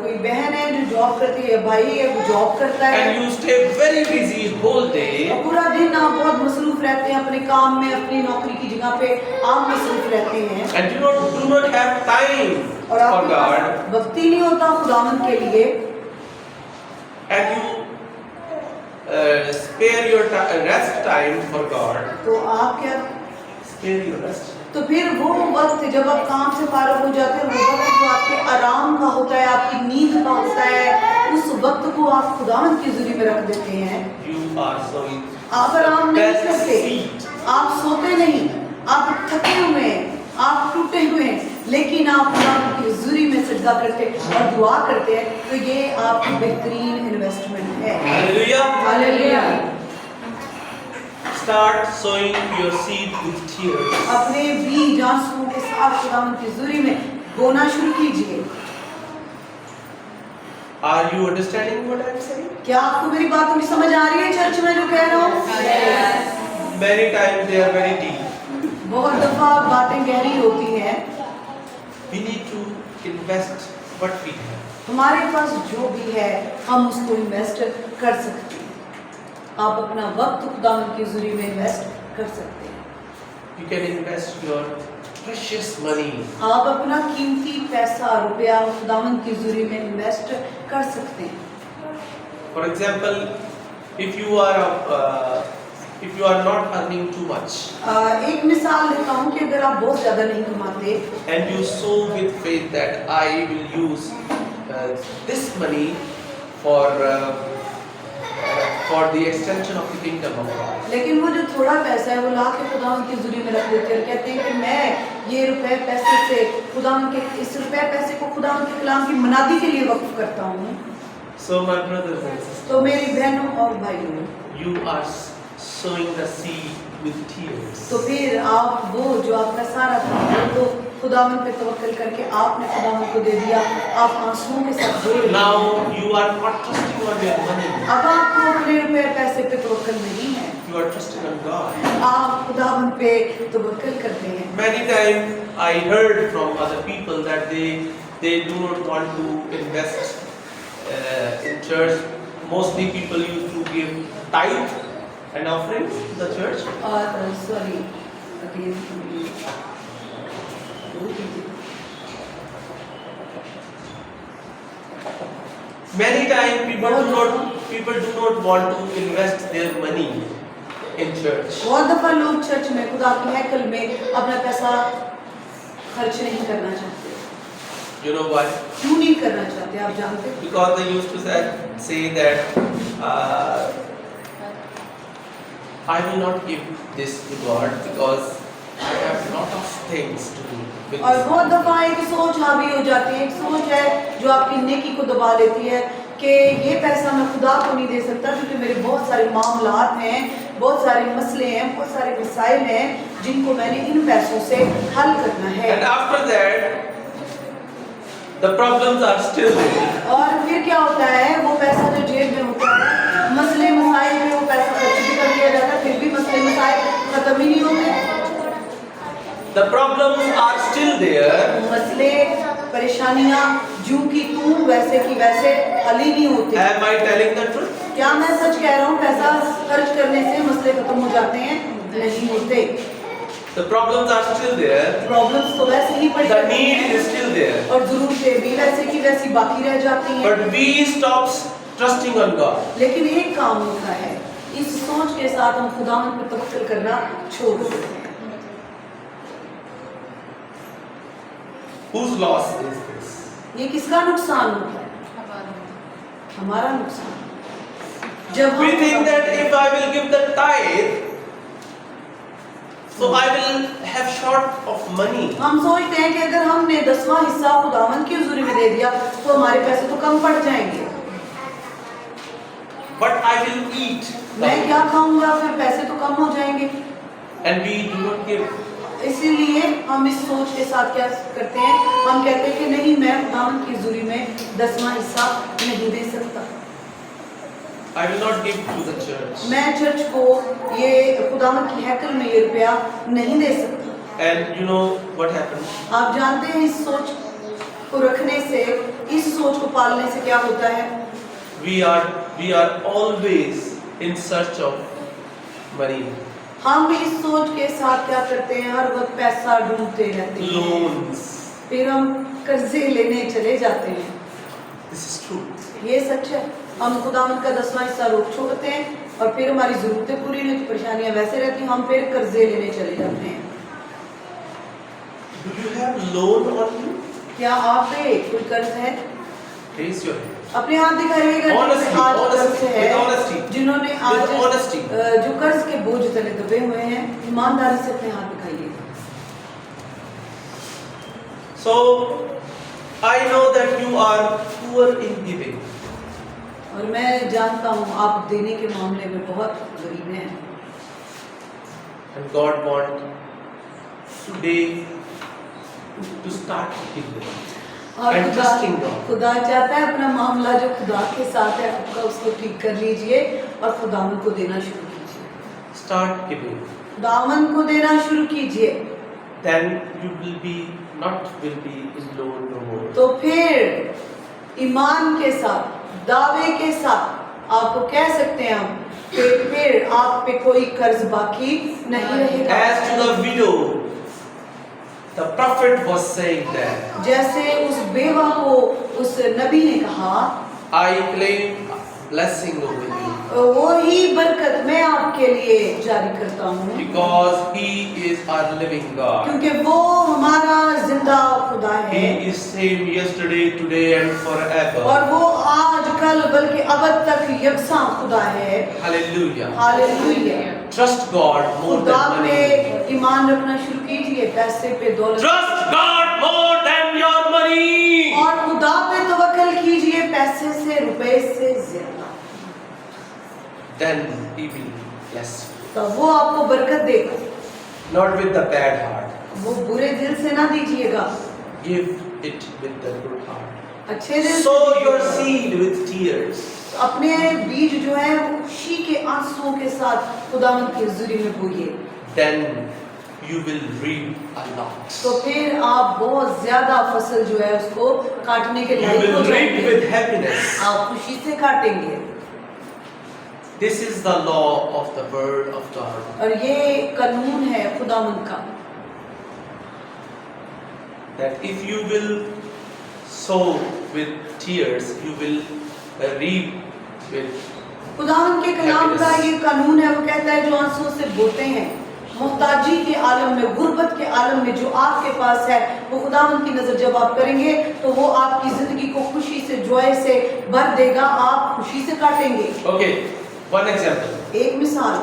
कोई बहन है जो जॉब करती है, भाई है वो जॉब करता है and you stay very busy whole day, और पूरा दिन आप बहुत मसरूफ रहते हैं अपने काम में, अपनी नौकरी की जगह पे आप मसरूफ रहते हैं and you do not have time और for आपके God, पास वक्त ही नहीं होता खुदावन के लिए, and you spare your rest time for God. तो आप क्या, Spare your rest. तो फिर वो वक्त जब आप काम से फारग हो जाते हैं, वो वक्त जो आपके आराम का होता है, आपकी नींद का होता है, उस वक्त को आप खुदावंद की हुजूरी में रख देते हैं। You are sowing. आप आराम नहीं Best करते, seed. आप सोते नहीं, आप थके हुए हैं, आप टूटे हुए हैं, लेकिन आप खुदावंद की हुजूरी में सजदा करते और दुआ करते हैं, तो ये आपकी बेहतरीन इन्वेस्टमेंट है। Hallelujah. Hallelujah. Start sowing your seed with tears. अपने बीज आंसुओं के साथ खुदावंद की हुजूरी में बोना शुरू कीजिए। Are you understanding what I am saying? क्या आपको मेरी बातों की समझ आ रही है चर्च में जो कह रहा हूँ? Many times they are very deep. बहुत दफा बातें गहरी होती हैं। We need to invest what we have. हमारे पास जो भी है हम उसको इन्वेस्ट कर सकते हैं। आप अपना वक्त खुदावंद की हुजूरी में इन्वेस्ट कर सकते हैं। You can invest your precious money. आप अपना कीमती पैसा रुपया खुदावंद की हुजूरी में इन्वेस्ट कर सकते हैं। For example, if you are not earning too much एक मिसाल देता हूँ कि अगर आप बहुत ज्यादा नहीं कमाते and you sow with faith that I will use this money for the extension of the kingdom of God. लेकिन वो जो थोड़ा पैसा है वो ला के खुदावंद की हुजूरी में रख देते हैं और कहते हैं कि मैं ये रुपए पैसे से खुदावंद के इस रुपए पैसे को खुदावंद के कलाम की मनादी के लिए वक्फ करता हूँ। So my brothers and sisters, तो मेरी बहनों और भाइयों, you are sowing the seed with tears. तो फिर आप वो जो आपका सारा था वो तो खुदावंद पे तवक्कल करके आपने खुदावंद को दे दिया, आप आंसुओं के साथ दे दिया। Now you are not trusting on your money. अब आपको अपने रुपए पैसे पे तवक्कल नहीं है, You are trusting on God. आप खुदावंद पे तवक्कल करते हैं। Many times I heard from other people that they do not want to invest in church. Mostly people used to give tithe and offerings to the church. और sorry Many times people do not want to invest their money in church. बहुत दफा लोग church में खुदा की हैकल में अपना पैसा खर्च नहीं करना चाहते। You know why? क्यों नहीं करना चाहते आप जानते हैं? Because they used to say that I will not give this to God because I have lot of things to do. with और this बहुत money. दफा एक सोच हावी हो जाती है, एक सोच है जो आपकी नेकी को दबा लेती है कि ये पैसा मैं खुदा को नहीं दे सकता क्योंकि मेरे बहुत सारे मामलात हैं, बहुत सारे मसले हैं, बहुत सारे मसाइल हैं जिनको मैंने इन पैसों से हल करना है। And after that, the problems are still there. और फिर क्या होता है, वो पैसा जो जेब में होता है, मसले मसाइल में वो पैसा खर्च भी कर दिया जाता है, फिर भी मसले मसाइल खत्म ही नहीं होते। The problems are still there. मसले परेशानियां जूं की तू वैसे की वैसे हल ही नहीं होते। Am I telling the truth? क्या मैं सच कह रहा हूँ? पैसा खर्च करने से मसले खत्म हो जाते हैं? नहीं होते। The problems are still there. Problems तो वैसे ही पड़ी The रहती need हैं is still there. और जरूरतें भी वैसे की वैसी बाकी रह जाती हैं। But we stop trusting on God. लेकिन एक काम होता है, इस सोच के साथ हम खुदावंद पर तवक्कुल करना छोड़ देते हैं। Whose loss is this? ये किसका नुकसान होता है? हमारा नुकसान। जब We think हम that if I will give the tithe, so I will have short of money. हम सोचते हैं कि अगर हमने 10वां हिस्सा खुदावंद की हुजूरी में दे दिया तो हमारे पैसे तो कम पड़ जाएंगे। But I will eat. मैं क्या खाऊंगा, फिर पैसे तो कम हो जाएंगे। And we do not give. इसीलिए हम इस सोच के साथ क्या करते हैं, हम कहते हैं कि नहीं, मैं खुदावंद की हुजूरी में 10वां हिस्सा नहीं दे सकता। I will not give to the church. मैं चर्च को ये खुदावंद की हैकल में ये रुपया नहीं दे सकता। And you know what happened? आप जानते हैं इस सोच को रखने से, इस सोच को पालने से क्या होता है? We are always in search of money. हम इस सोच के साथ क्या करते हैं, हर वक्त पैसा ढूंढते रहते हैं। Loans. फिर हम कर्जे लेने चले जाते हैं। This is true. ये सच है। हम खुदावंद का 10वां हिस्सा रोक छोड़ते हैं और फिर हमारी जरूरतें पूरी नहीं होती, परेशानियां वैसे रहती हैं, हम फिर कर्जे लेने चले जाते हैं। Do you have loan on you? क्या आप पे कोई कर्ज है? Raise your hand. अपने हाथ दिखाइएगा Honesty, जिनमें आज कर्ज honesty, है, with honesty. जिन्होंने आज With honesty. जो कर्ज के बोझ तले दबे हुए हैं, ईमानदारी से अपने हाथ दिखाइएगा। So, I know that you are poor in giving. और मैं जानता हूँ आप देने के मामले में बहुत गरीब हैं, And God wants today to start giving. और And trusting God. खुदा चाहता है अपना मामला जो खुदा के साथ है आपका उसको ठीक कर लीजिए और खुदावन को देना शुरू कीजिए। Start giving. खुदावन को देना शुरू कीजिए, Then you will be in loan no more. तो फिर ईमान के साथ, दावे के साथ आपको कह सकते हैं हम कि फिर आप पे कोई कर्ज बाकी नहीं रहेगा। As to the widow, the prophet was saying that जैसे उस बेवा को उस नबी ने कहा, I claim blessing over you वो ही बरकत मैं आपके लिए जारी करता हूँ, because He is our living God. क्योंकि वो हमारा जिंदा खुदा है He is same yesterday, today and forever. और वो आज कल बल्कि अब तक यकसां खुदा है। Hallelujah. Hallelujah. Trust God more खुदा than पे money. ईमान रखना शुरू कीजिए, पैसे पे, दौलत Trust God more than your money. और खुदा पे तवक्कल कीजिए पैसे से, रुपए से ज्यादा, Then He will bless you. तो वो आपको बरकत देगा। Not with the bad heart. वो बुरे दिल से ना दीजिएगा, Give it with the good heart. अच्छे दिल से Sow your दीजिएगा। seed with tears. अपने बीज जो है वो खुशी के आंसुओं के साथ खुदावंद की हुजूरी में बोइए, Then you will reap a lot. तो फिर आप बहुत ज्यादा फसल जो है उसको काटने के You लायक हो will reap जाएंगे, with happiness. आप खुशी से काटेंगे। This is the law of the word of God. और ये कानून है खुदावंद का, That if you will sow with tears, you will reap with. खुदावंद के कलाम का ये कानून है, वो कहता है जो आंसुओं से बोते हैं, मोहताजी के आलम में, गुर्बत के आलम में जो आपके पास है, वो खुदावंद की नजर जब आप करेंगे तो वो आपकी जिंदगी को खुशी से, जॉय से भर देगा, आप खुशी से काटेंगे। Okay, one example. एक मिसाल,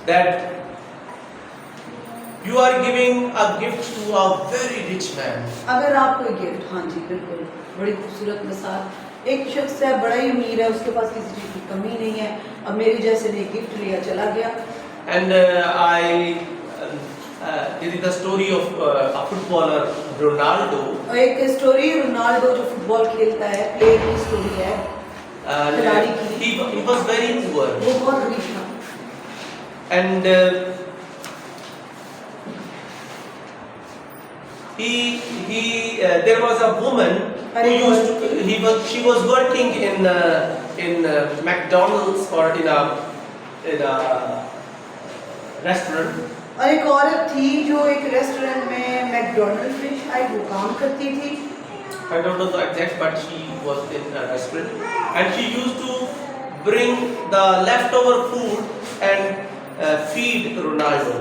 That you are giving a gift to a very rich man. अगर आप कोई गिफ्ट, हाँ जी बिल्कुल, बड़ी खूबसूरत मिसाल, एक शख्स है बड़ा ही अमीर है, उसके पास किसी चीज की कमी नहीं है, अब मेरे जैसे ने गिफ्ट लिया चला गया। And this is the story of a footballer Ronaldo. और एक स्टोरी रोनाल्डो जो फुटबॉल खेलता है, प्लेयर की स्टोरी है। खिलाड़ी की। He was very poor. वो बहुत गरीब था And there was a woman who she was working in McDonald's or in a restaurant. और एक औरत थी जो एक रेस्टोरेंट में मैकडोनल्ड में शायद वो काम करती थी। I don't know the exact, but she was in a restaurant and she used to bring the leftover food and feed Ronaldo.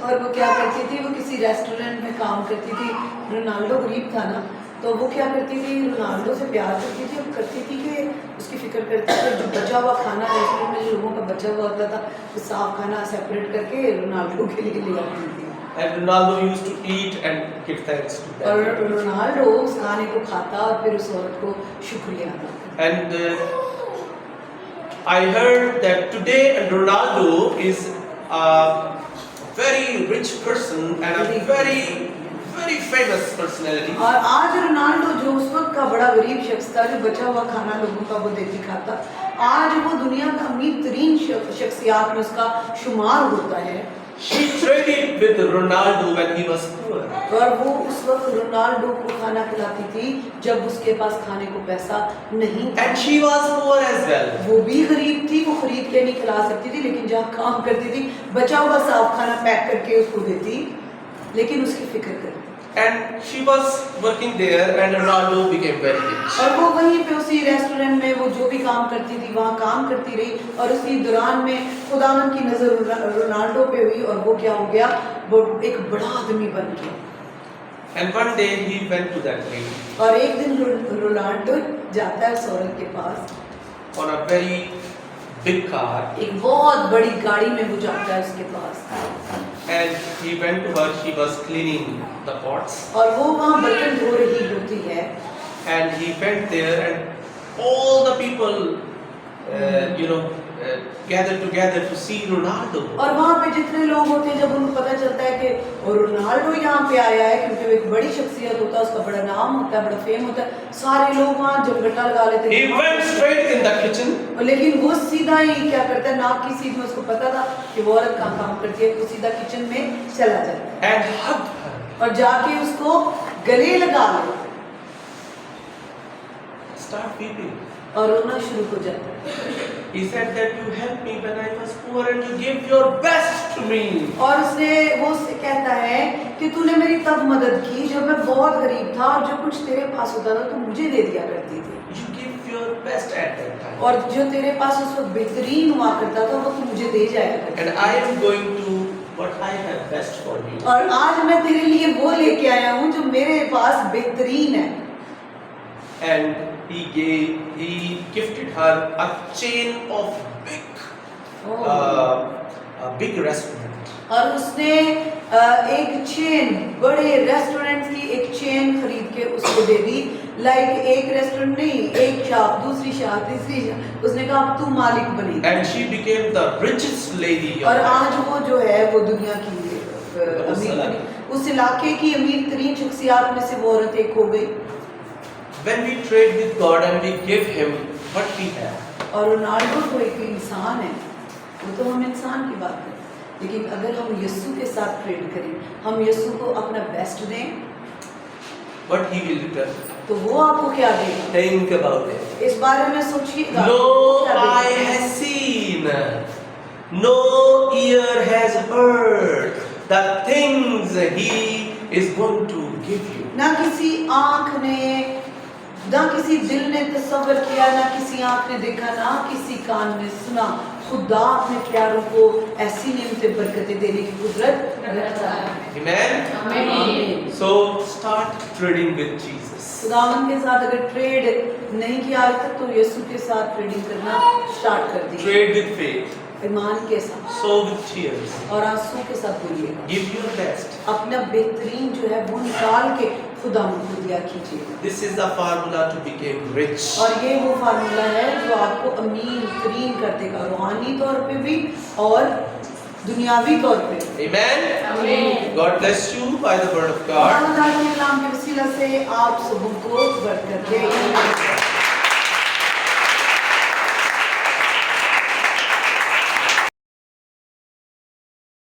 और वो क्या करती थी, वो किसी रेस्टोरेंट में काम करती थी, रोनाल्डो गरीब था ना, तो वो क्या करती थी, रोनाल्डो से प्यार करती थी और करती थी कि उसकी फिक्र करती थी जो बचा हुआ खाना रेस्टोरेंट में लोगों का बचा हुआ होता था, तो साफ खाना सेपरेट करके रोनाल्डो के लिए ले आती थी। And Ronaldo used to eat and give thanks to और them. रोनाल्डो उस खाने को खाता और फिर उस औरत को शुक्रिया अदा करता। And I heard that today Ronaldo is a very rich person and a very famous personality. और आज रोनाल्डो जो उस वक्त का बड़ा गरीब शख्स था, जो बचा हुआ खाना लोगों का वो देती खाता, आज वो दुनिया का अमीर तरीन शख्सियात में उसका शुमार होता है। She traded with Ronaldo when he was poor. और वो उस वक्त रोनाल्डो को खाना खिलाती थी जब उसके पास खाने को पैसा नहीं था। And she was poor as well. वो भी गरीब थी, वो खरीद के नहीं खिला सकती थी, लेकिन जहाँ काम करती थी बचा हुआ साफ खाना पैक करके उसको देती, लेकिन उसकी फिक्र करती। And she was working there, and Ronaldo became very rich. और वो वहीं पे उसी रेस्टोरेंट में वो जो भी काम करती थी वहाँ काम करती रही और उसी दौरान में खुदावन की नजर रोनाल्डो पे हुई और वो क्या हो गया, वो एक बड़ा आदमी बन गया। And one day he went to that lady और एक दिन रोनाल्डो जाता है उस औरत के पास, on a very big car, एक बहुत बड़ी गाड़ी में वो जाता है उसके पास and he went to her. She was cleaning the pots, और वो वहाँ बर्तन धो रही होती है and he went there, and all the people, gathered together to see Ronaldo. और वहाँ पे जितने लोग होते हैं जब उनको पता चलता है कि रोनाल्डो यहाँ पे आया है, क्योंकि वो एक बड़ी शख्सियत होता है, उसका बड़ा नाम होता है, बड़ा फेम होता है, सारे लोग वहाँ जमघटा लगा लेते He went straight in the kitchen, लेकिन वो सीधा ही क्या करता है, नाक की सीध में उसको पता था कि वो औरत कहाँ काम करती है, वो सीधा किचन में चला जाता है and hugged her. और जाके उसको गले लगा ले Start weeping. और रोना शुरू हो जाता है। He said that you helped me when I was poor, and you gave your best to me. और वो उससे कहता है कि तूने मेरी तब मदद की जब मैं बहुत गरीब था और जो कुछ तेरे पास होता था तो मुझे दे दिया करती थी, You gave your best at that time. और जो तेरे पास उस वक्त बेहतरीन हुआ करता था वो तू मुझे दे जाया करता And I am going to what I have best for you. था। और आज मैं तेरे लिए वो लेके आया हूँ जो मेरे पास बेहतरीन है। And he gifted her a chain of a big restaurant. और उसने एक चेन, बड़े रेस्टोरेंट की एक चेन खरीद के उसको दे दी। लाइक एक रेस्टोरेंट नहीं, एक शॉप, दूसरी शॉप, तीसरी शॉप, उसने कहा अब तू मालिक बनी। And she became the richest lady. और आज वो जो है वो दुनिया की अमीर तरीन, उस इलाके की अमीर तरीन शख्सियात में से वो औरत एक हो गई। When we trade with God and we give Him what we have, और रोनाल्डो तो एक इंसान है, वो तो हम इंसान की बात करें, लेकिन अगर हम यीशु के साथ ट्रेड करें, हम यीशु को अपना बेस्ट दें, what He will return. तो वो आपको क्या देगा? Think about it. इस बारे में सोचिएगा। No क्या देगा? eye has seen, no ear has heard the things He is going to give you. ना किसी आँख ने, ना किसी दिल ने तस्वर किया, ना किसी आँख ने देखा, ना किसी कान ने सुना, खुदा अपने प्यारों को ऐसी नेमतें बरकतें देने की कुदरत रखता है। Amen. Amen. So start trading with Jesus. खुदावन के साथ अगर ट्रेड नहीं किया आज तक तो यीशु के साथ ट्रेडिंग करना स्टार्ट कर दीजिए। Trade with faith. ईमान के साथ Sow with tears. और आंसू के साथ बोलिएगा। Give your best. अपना बेहतरीन जो है वो निकाल के खुदावन को दिया कीजिए। This is the formula to become rich. और ये वो फार्मूला है जो आपको अमीर तरीन कर देगा, रूहानी तौर पे भी और दुनियावी तौर पे। Amen. Amen. God bless you by the word of God. खुदा के कलाम के वसीला से आप सबों को बरकत दे।